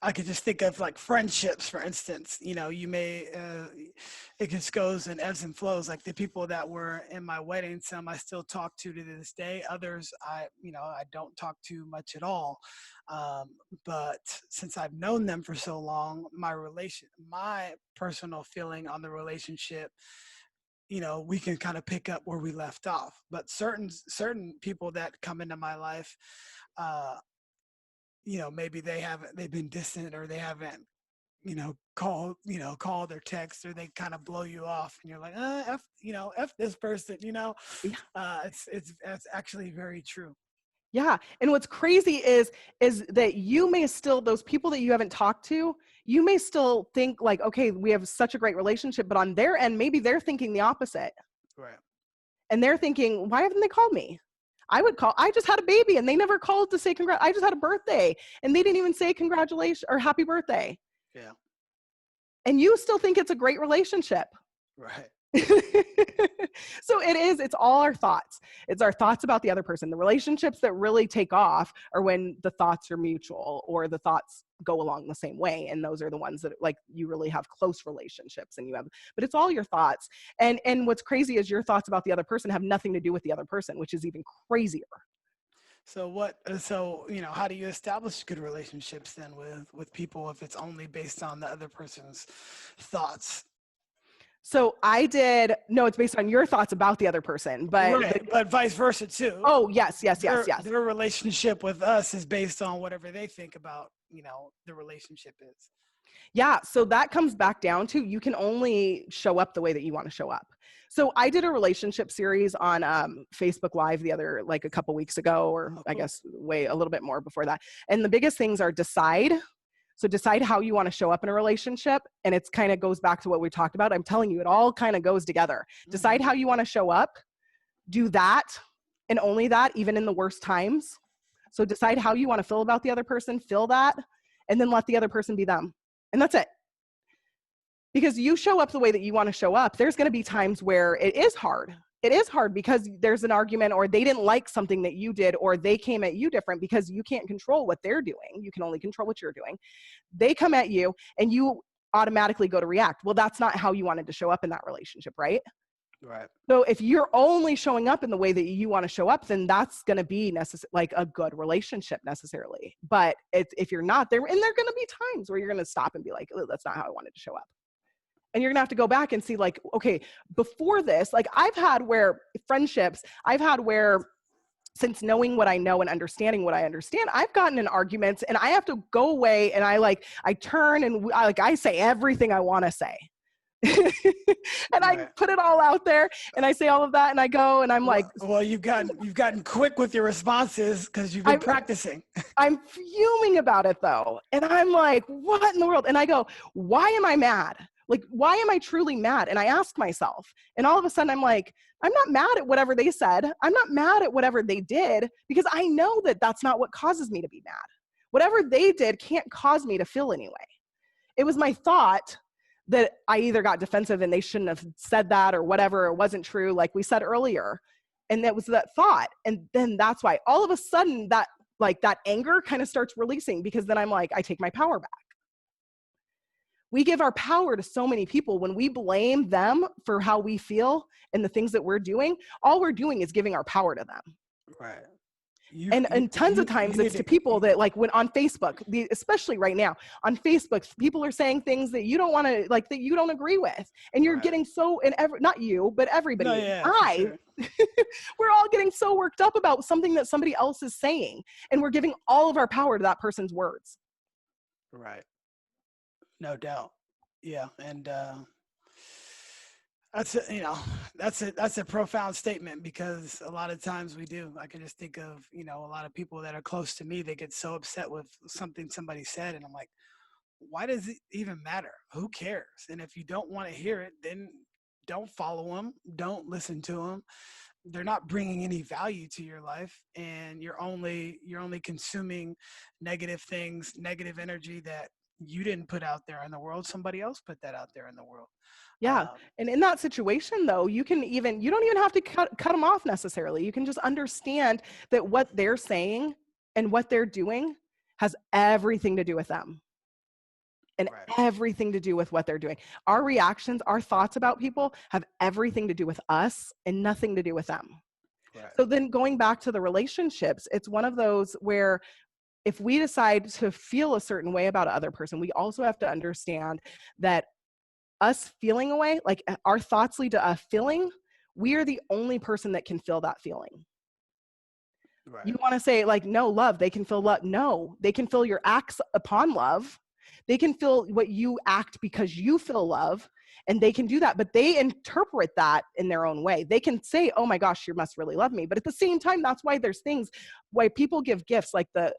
I could just think of like friendships, for instance. You may, it just goes in ebbs and flows. Like the people that were in my wedding, some I still talk to this day. Others I don't talk to much at all. Um, but since I've known them for so long, my personal feeling on the relationship, we can kind of pick up where we left off. But certain people that come into my life, uh, maybe they've been distant, or they haven't, called or text, or they kind of blow you off, and you're like, F this person, Yeah. it's actually very true. Yeah. And what's crazy is that you may still, those people that you haven't talked to, you may still think like, okay, we have such a great relationship, but on their end, maybe they're thinking the opposite. Right. And they're thinking, why haven't they called me? I would call. I just had a baby and they never called to say congrats. I just had a birthday and they didn't even say congratulations or happy birthday. Yeah. And you still think it's a great relationship. Right. So it's all our thoughts. It's our thoughts about the other person. The relationships that really take off are when the thoughts are mutual or the thoughts go along the same way. And those are the ones that like you really have close relationships and but it's all your thoughts. And what's crazy is your thoughts about the other person have nothing to do with the other person, which is even crazier. So how do you establish good relationships then with people if it's only based on the other person's thoughts? So it's based on your thoughts about the other person, but right, but vice versa too. Oh, yes. Their relationship with us is based on whatever they think about, the relationship is. Yeah. So that comes back down to, you can only show up the way that you want to show up. So I did a relationship series on Facebook Live a couple weeks ago, or cool. I guess a little bit more before that. And the biggest things are decide how you want to show up in a relationship. And it's kind of goes back to what we talked about. I'm telling you, it all kind of goes together. Decide how you want to show up, do that, and only that, even in the worst times. So decide how you want to feel about the other person, feel that, and then let the other person be them. And that's it. Because you show up the way that you want to show up, there's going to be times where it is hard. It is hard because there's an argument, or they didn't like something that you did, or they came at you different, because you can't control what they're doing. You can only control what you're doing. They come at you and you automatically go to react. Well, that's not how you wanted to show up in that relationship, right? Right. So if you're only showing up in the way that you want to show up, then that's going to be like a good relationship necessarily. But if you're not there, and there are going to be times where you're going to stop and be like, oh, that's not how I wanted to show up. And you're gonna have to go back and see like, okay, before this, like I've had where since knowing what I know and understanding what I understand, I've gotten in arguments and I have to go away and I turn and I say everything I want to say. And I put it all out there and I say all of that and I go and I'm like, well, you've gotten quick with your responses because you've been practicing. I'm fuming about it though. And I'm like, what in the world? And I go, why am I mad? Like, why am I truly mad? And I ask myself, and all of a sudden I'm like, I'm not mad at whatever they said. I'm not mad at whatever they did, because I know that that's not what causes me to be mad. Whatever they did can't cause me to feel anyway. It was my thought that I either got defensive and they shouldn't have said that or whatever, it wasn't true, like we said earlier. And that was that thought. And then that's why all of a sudden that anger kind of starts releasing, because then I'm like, I take my power back. We give our power to so many people. When we blame them for how we feel and the things that we're doing, all we're doing is giving our power to them. Right. And tons of times it's to people that, like, when on Facebook, especially right now on Facebook, people are saying things that you don't want to, like, that you don't agree with. And you're getting so, not you, but everybody, no, yeah, sure. We're all getting so worked up about something that somebody else is saying. And we're giving all of our power to that person's words. Right. No doubt. Yeah. And that's a profound statement, because a lot of times we do. I can just think of, a lot of people that are close to me, they get so upset with something somebody said. And I'm like, why does it even matter? Who cares? And if you don't want to hear it, then don't follow them. Don't listen to them. They're not bringing any value to your life, and you're only consuming negative things, negative energy that you didn't put out there in the world. Somebody else put that out there in the world. Yeah. And in that situation though, you don't even have to cut them off necessarily. You can just understand that what they're saying and what they're doing has everything to do with them and Right. everything to do with what they're doing. Our reactions, our thoughts about people have everything to do with us and nothing to do with them. Right. So then going back to the relationships, it's one of those where if we decide to feel a certain way about another person, we also have to understand that us feeling a way, like our thoughts lead to a feeling, we are the only person that can feel that feeling. Right. You want to say like, no, love, they can feel love. No, they can feel your acts upon love. They can feel what you act because you feel love, and they can do that, but they interpret that in their own way. They can say, oh my gosh, you must really love me. But at the same time, that's why there's things why people give gifts like the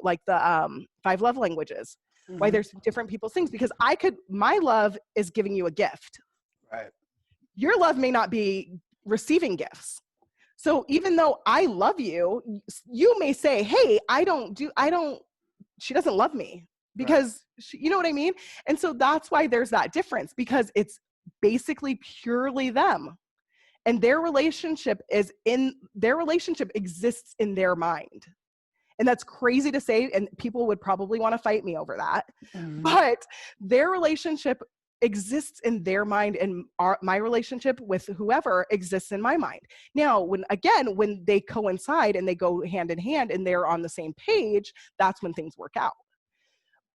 five love languages, why Mm-hmm. there's different people's things, because my love is giving you a gift. Right. Your love may not be receiving gifts. So even though I love you, you may say, hey, she doesn't love me Right. because you know what I mean? And so that's why there's that difference, because it's basically purely them. And their relationship exists in their mind. And that's crazy to say, and people would probably want to fight me over that. Mm-hmm. But their relationship exists in their mind, and my relationship with whoever exists in my mind. Now, when they coincide and they go hand in hand and they're on the same page, that's when things work out.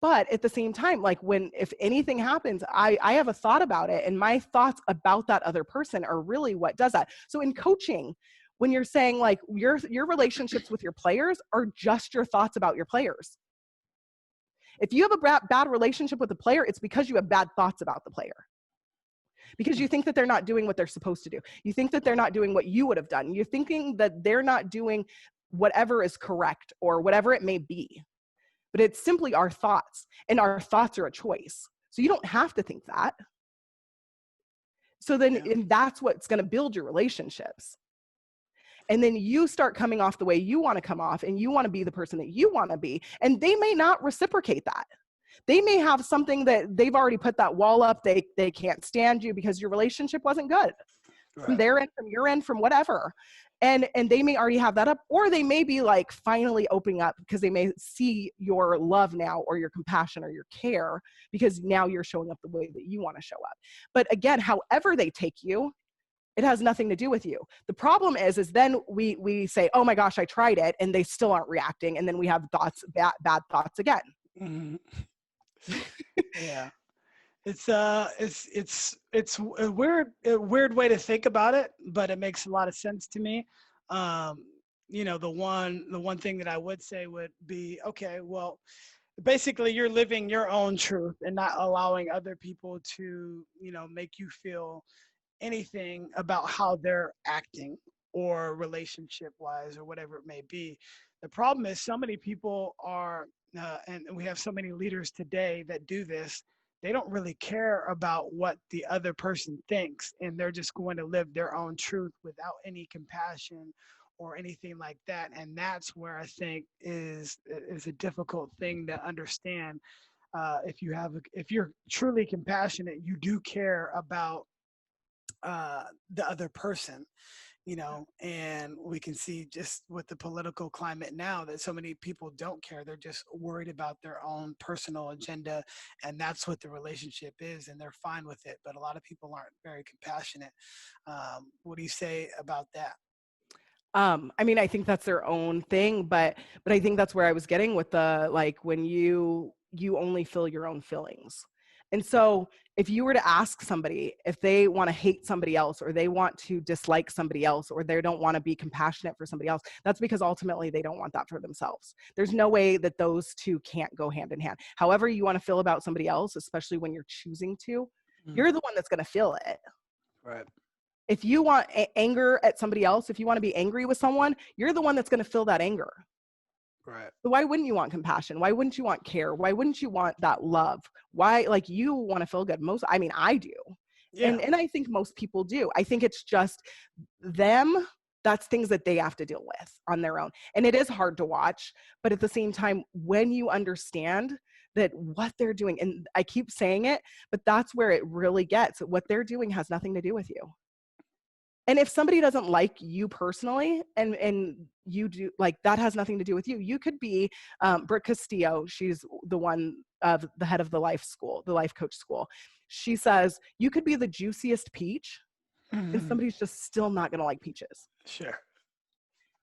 But at the same time, like if anything happens, I have a thought about it, and my thoughts about that other person are really what does that. So in coaching, when you're saying like your relationships with your players are just your thoughts about your players. If you have a bad relationship with a player, it's because you have bad thoughts about the player. Because you think that they're not doing what they're supposed to do. You think that they're not doing what you would have done. You're thinking that they're not doing whatever is correct or whatever it may be. But it's simply our thoughts, and our thoughts are a choice. So you don't have to think that. So then, Yeah. and that's what's going to build your relationships. And then you start coming off the way you want to come off, and you want to be the person that you want to be. And they may not reciprocate that. They may have something that they've already put that wall up. They can't stand you because your relationship wasn't good. From Right. their end, from your end, from whatever. And they may already have that up, or they may be like finally opening up because they may see your love now, or your compassion, or your care, because now you're showing up the way that you want to show up. But again, however they take you, it has nothing to do with you. The problem is then we say, oh my gosh, I tried it, and they still aren't reacting. And then we have bad thoughts again. Mm-hmm. Yeah. It's a weird way to think about it, but it makes a lot of sense to me. Um, the one thing that I would say would be, okay, well, basically you're living your own truth and not allowing other people to, make you feel anything about how they're acting or relationship wise or whatever it may be. The problem is so many people are, and we have so many leaders today that do this. They don't really care about what the other person thinks, and they're just going to live their own truth without any compassion or anything like that. And that's where I think is a difficult thing to understand. If you're truly compassionate, you do care about the other person, and we can see just with the political climate now that so many people don't care. They're just worried about their own personal agenda, and that's what the relationship is, and they're fine with it. But a lot of people aren't very compassionate. What do you say about that? I mean, I think that's their own thing, but I think that's where I was getting with the, like, when you only feel your own feelings. And so if you were to ask somebody if they want to hate somebody else, or they want to dislike somebody else, or they don't want to be compassionate for somebody else, that's because ultimately they don't want that for themselves. There's no way that those two can't go hand in hand. However you want to feel about somebody else, especially when you're choosing to, you're the one that's going to feel it. Right. If you want anger at somebody else, if you want to be angry with someone, you're the one that's going to feel that anger. Right. So why wouldn't you want compassion? Why wouldn't you want care? Why wouldn't you want that love? Why, like, you want to feel good? I do. Yeah. And I think most people do. I think it's just them. That's things that they have to deal with on their own. And it is hard to watch, but at the same time, when you understand that what they're doing, and I keep saying it, but that's where it really gets, what they're doing has nothing to do with you. And if somebody doesn't like you personally, and you do, like, that has nothing to do with you. You could be Britt Castillo. She's the one of the head of the life school, the life coach school. She says you could be the juiciest peach, and Mhm. somebody's just still not going to like peaches. Sure.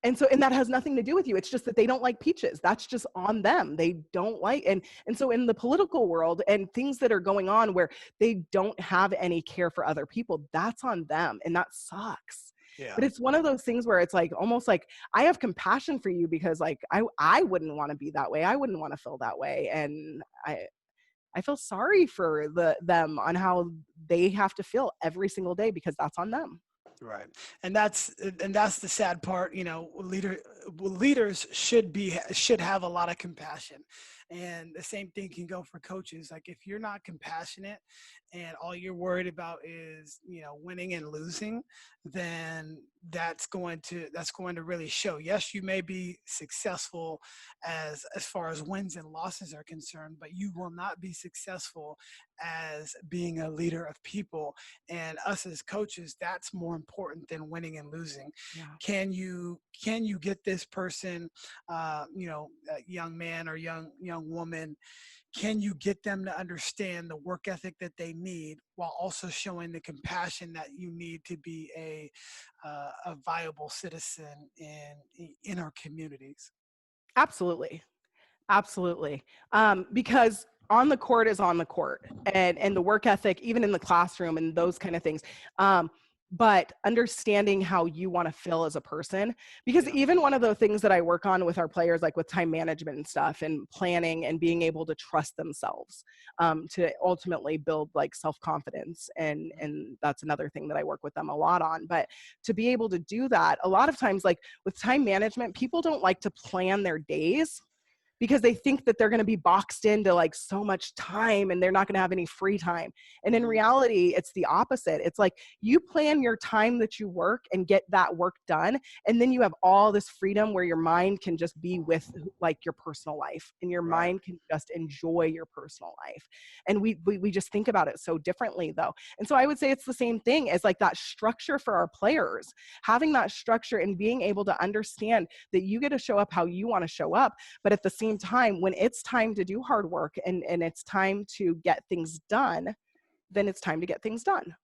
And so, and that has nothing to do with you. It's just that they don't like peaches. That's just on them. They don't like, and so in the political world and things that are going on where they don't have any care for other people, that's on them, and that sucks. Yeah. But it's one of those things where it's like almost like I have compassion for you, because like I wouldn't want to be that way. I wouldn't want to feel that way, and I feel sorry for them on how they have to feel every single day, because that's on them. Right. And that's the sad part, leaders should have a lot of compassion. And the same thing can go for coaches. Like if you're not compassionate and all you're worried about is, winning and losing, then that's going to really show. Yes, you may be successful as far as wins and losses are concerned, but you will not be successful as being a leader of people. And us as coaches, that's more important than winning and losing. Yeah. Can you get this person, a young man or young woman, can you get them to understand the work ethic that they need while also showing the compassion that you need to be a viable citizen in our communities? Absolutely. Absolutely. Because on the court is on the court, and the work ethic, even in the classroom and those kind of things. But understanding how you want to feel as a person, because Yeah. even one of the things that I work on with our players, like with time management and stuff and planning and being able to trust themselves, to ultimately build like self-confidence. And that's another thing that I work with them a lot on. But to be able to do that, a lot of times, like with time management, people don't like to plan their days because they think that they're going to be boxed into like so much time and they're not going to have any free time. And in Mhm. reality, it's the opposite. It's like you plan your time that you work and get that work done. And then you have all this freedom where your mind can just be with like your personal life, and your Right. mind can just enjoy your personal life. And we just think about it so differently though. And so I would say it's the same thing as like that structure for our players, having that structure and being able to understand that you get to show up how you want to show up, but at the same time, when it's time to do hard work and it's time to get things done, then it's time to get things done.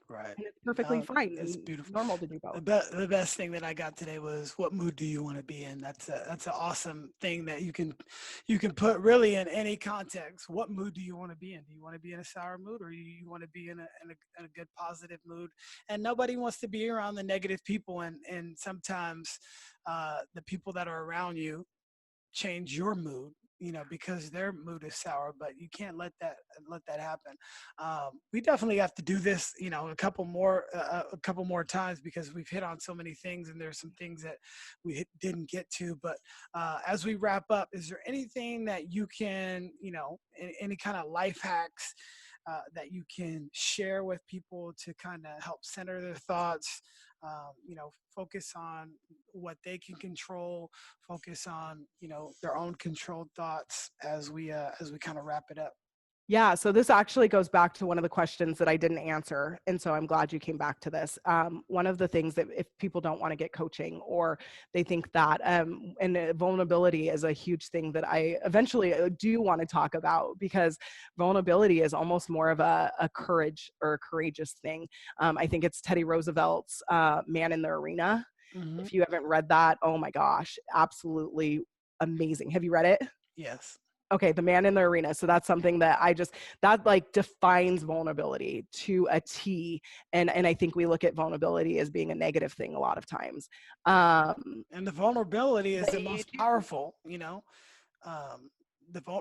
Right. And it's perfectly fine It's and beautiful. normal to do both. The best thing that I got today was, what mood do you want to be in? That's an awesome thing that you can put really in any context. What mood do you want to be in? Do you want to be in a sour mood, or you want to be in a good positive mood? And nobody wants to be around the negative people, and sometimes the people that are around you change your mood, because their mood is sour. But you can't let that happen. We definitely have to do this, a couple more times, because we've hit on so many things, and there's some things that didn't get to. But as we wrap up, is there anything that you can, any kind of life hacks that you can share with people to kind of help center their thoughts, focus on what they can control, focus on, their own controlled thoughts, as we kind of wrap it up? Yeah, so this actually goes back to one of the questions that I didn't answer, and so I'm glad you came back to this. One of the things that if people don't want to get coaching, or they think that, and vulnerability is a huge thing that I eventually do want to talk about, because vulnerability is almost more of a courage or a courageous thing. I think it's Teddy Roosevelt's Man in the Arena. Hmm. If you haven't read that, oh my gosh, absolutely amazing. Have you read it? Yes. Okay, the Man in the Arena. So that's something that that like defines vulnerability to a T. And I think we look at vulnerability as being a negative thing a lot of times. And the vulnerability is But the you most powerful. um,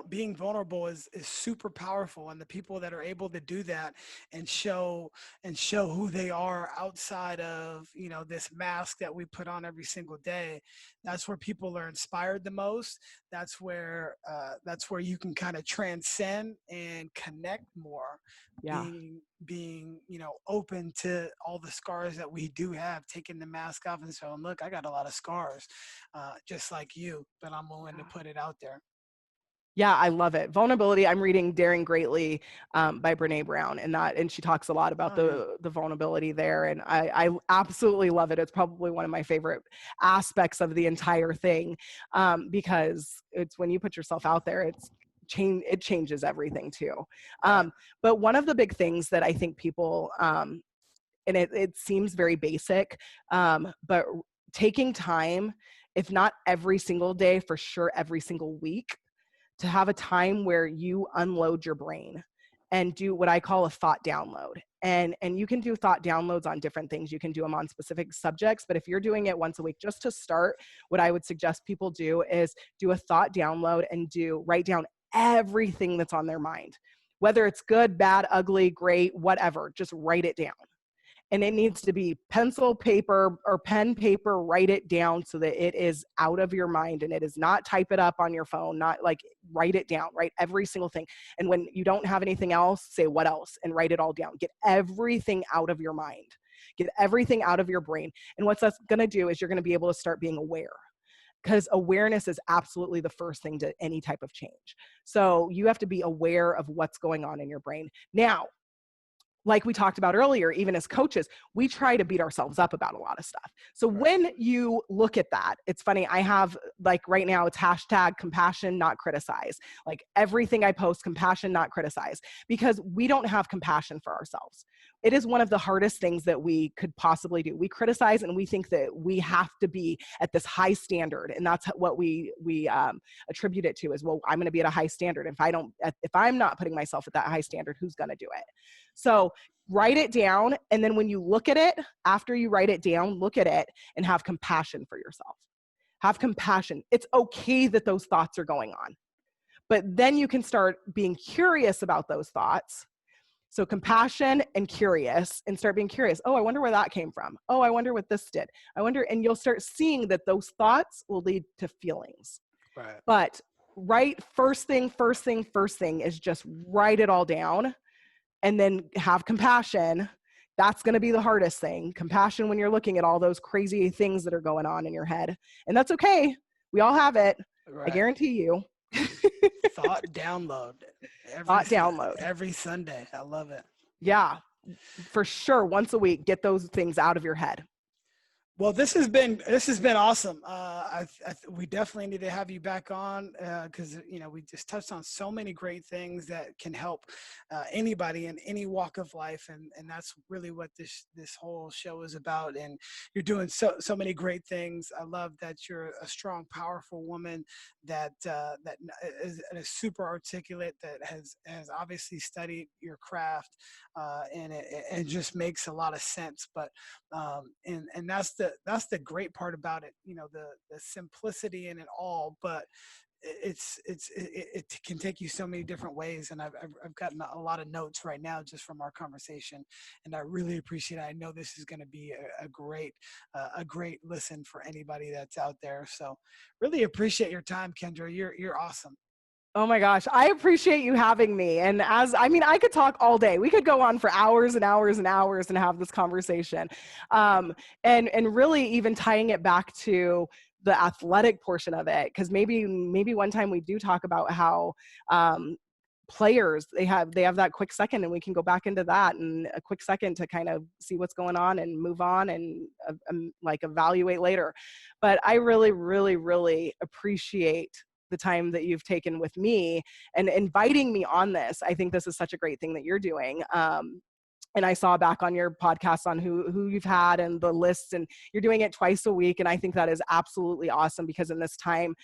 being vulnerable is super powerful, and the people that are able to do that and show who they are outside of, this mask that we put on every single day, that's where people are inspired the most. That's where you can kind of transcend and connect more, yeah. being open to all the scars that we do have, taking the mask off and saying, look, I got a lot of scars, just like you, but I'm willing to put it out there. Yeah, I love it. Vulnerability. I'm reading Daring Greatly by Brene Brown, and she talks a lot about Oh yeah. the vulnerability there, and I absolutely love it. It's probably one of my favorite aspects of the entire thing, because it's when you put yourself out there, it changes everything too. Right. But one of the big things that I think people, and it seems very basic, but taking time, if not every single day, for sure every single week, to have a time where you unload your brain and do what I call a thought download. And you can do thought downloads on different things. You can do them on specific subjects, but if you're doing it once a week, just to start, what I would suggest people do is do a thought download and write down everything that's on their mind. Whether it's good, bad, ugly, great, whatever, just write it down. And it needs to be pencil, paper, or pen, paper. Write it down so that it is out of your mind, and it is not type it up on your phone, not like, write it down, write every single thing. And when you don't have anything else, say what else, and write it all down. Get everything out of your mind, get everything out of your brain. And what that's going to do is you're going to be able to start being aware, because awareness is absolutely the first thing to any type of change. So you have to be aware of what's going on in your brain. Now, like we talked about earlier, even as coaches, we try to beat ourselves up about a lot of stuff. So Right. when you look at that, it's funny, I have, like, right now it's hashtag compassion, not criticize. Like, everything I post, compassion, not criticize, because we don't have compassion for ourselves. It is one of the hardest things that we could possibly do. We criticize and we think that we have to be at this high standard. And that's what we attribute it to, is, well, I'm going to be at a high standard. If I'm not putting myself at that high standard, who's going to do it? So write it down. And then when you look at it, after you write it down, look at it and have compassion for yourself. Have compassion. It's okay that those thoughts are going on, but then you can start being curious about those thoughts. So compassion and curious, and start being curious. Oh, I wonder where that came from. Oh, I wonder what this did. I wonder, and you'll start seeing that those thoughts will lead to feelings. Right. But first thing is just write it all down, and then have compassion. That's going to be the hardest thing. Compassion when you're looking at all those crazy things that are going on in your head. And that's okay. We all have it. I Right. guarantee you. Thought download Thought download. every Sunday. I love it. Yeah, for sure. Once a week, get those things out of your head. Well, this has been awesome. We definitely need to have you back on, because we just touched on so many great things that can help anybody in any walk of life, and that's really what this whole show is about. And you're doing so many great things. I love that you're a strong, powerful woman that is super articulate, that has obviously studied your craft, and it just makes a lot of sense. But and that's the great part about it, the simplicity in it all. But it can take you so many different ways, and I've gotten a lot of notes right now just from our conversation, and I really appreciate it. I know this is going to be a great listen for anybody that's out there. So really appreciate your time, Kendra. You're awesome. Oh my gosh, I appreciate you having me. And I could talk all day. We could go on for hours and hours and hours and have this conversation. And really even tying it back to the athletic portion of it, because maybe one time we do talk about how players, they have that quick second, and we can go back into that in a quick second to kind of see what's going on and move on and like evaluate later. But I really, really, really appreciate the time that you've taken with me and inviting me on this. I think this is such a great thing that you're doing. And I saw back on your podcast on who you've had and the lists, and you're doing it twice a week. And I think that is absolutely awesome, because in this time,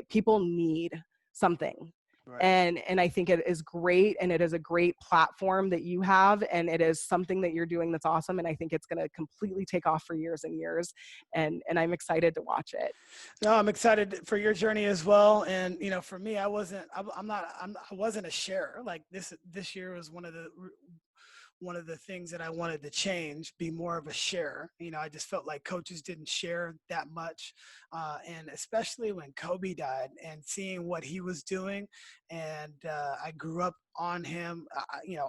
people need something. Right. And I think it is great, and it is a great platform that you have, and it is something that you're doing that's awesome. And I think it's going to completely take off for years and years. And I'm excited to watch it. No, I'm excited for your journey as well. And for me, I wasn't a sharer. Like this year was one of the things that I wanted to change, be more of a sharer. I just felt like coaches didn't share that much. And especially when Kobe died and seeing what he was doing. And I grew up on him,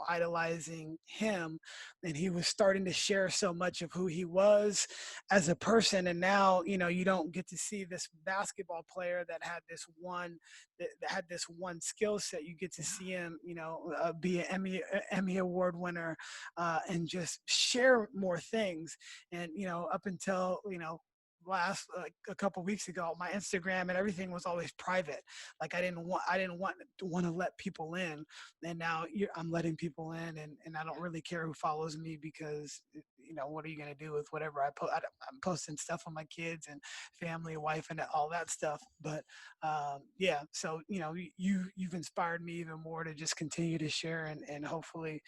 idolizing him, and he was starting to share so much of who he was as a person. And now, you don't get to see this basketball player that had this one skill set. You get to see him, be an Emmy Award winner, and just share more things. And up until last like a couple weeks ago, my Instagram and everything was always private. Like I didn't want to let people in, and now I'm letting people in, and I don't really care who follows me, because what are you going to do with whatever I post? I'm posting stuff on my kids and family, wife, and all that stuff. But yeah, so you've inspired me even more to just continue to share, and hopefully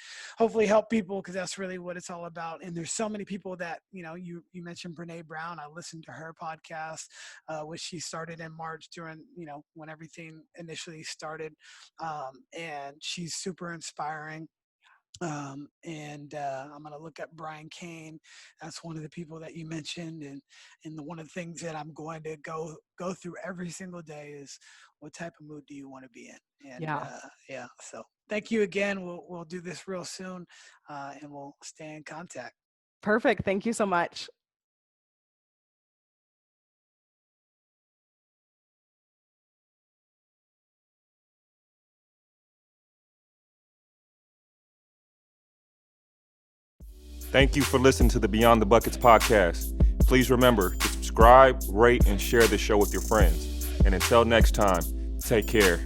help people, because that's really what it's all about. And there's so many people that you mentioned Brene Brown. I listened to her podcast, which she started in March during when everything initially started, and she's super inspiring. And I'm going to look at Brian Kane. That's one of the people that you mentioned. And one of the things that I'm going to go through every single day is, what type of mood do you want to be in? And Yeah. yeah, so thank you again. We'll do this real soon, and we'll stay in contact. Perfect. Thank you so much. Thank you for listening to the Beyond the Buckets podcast. Please remember to subscribe, rate, and share the show with your friends. And until next time, take care.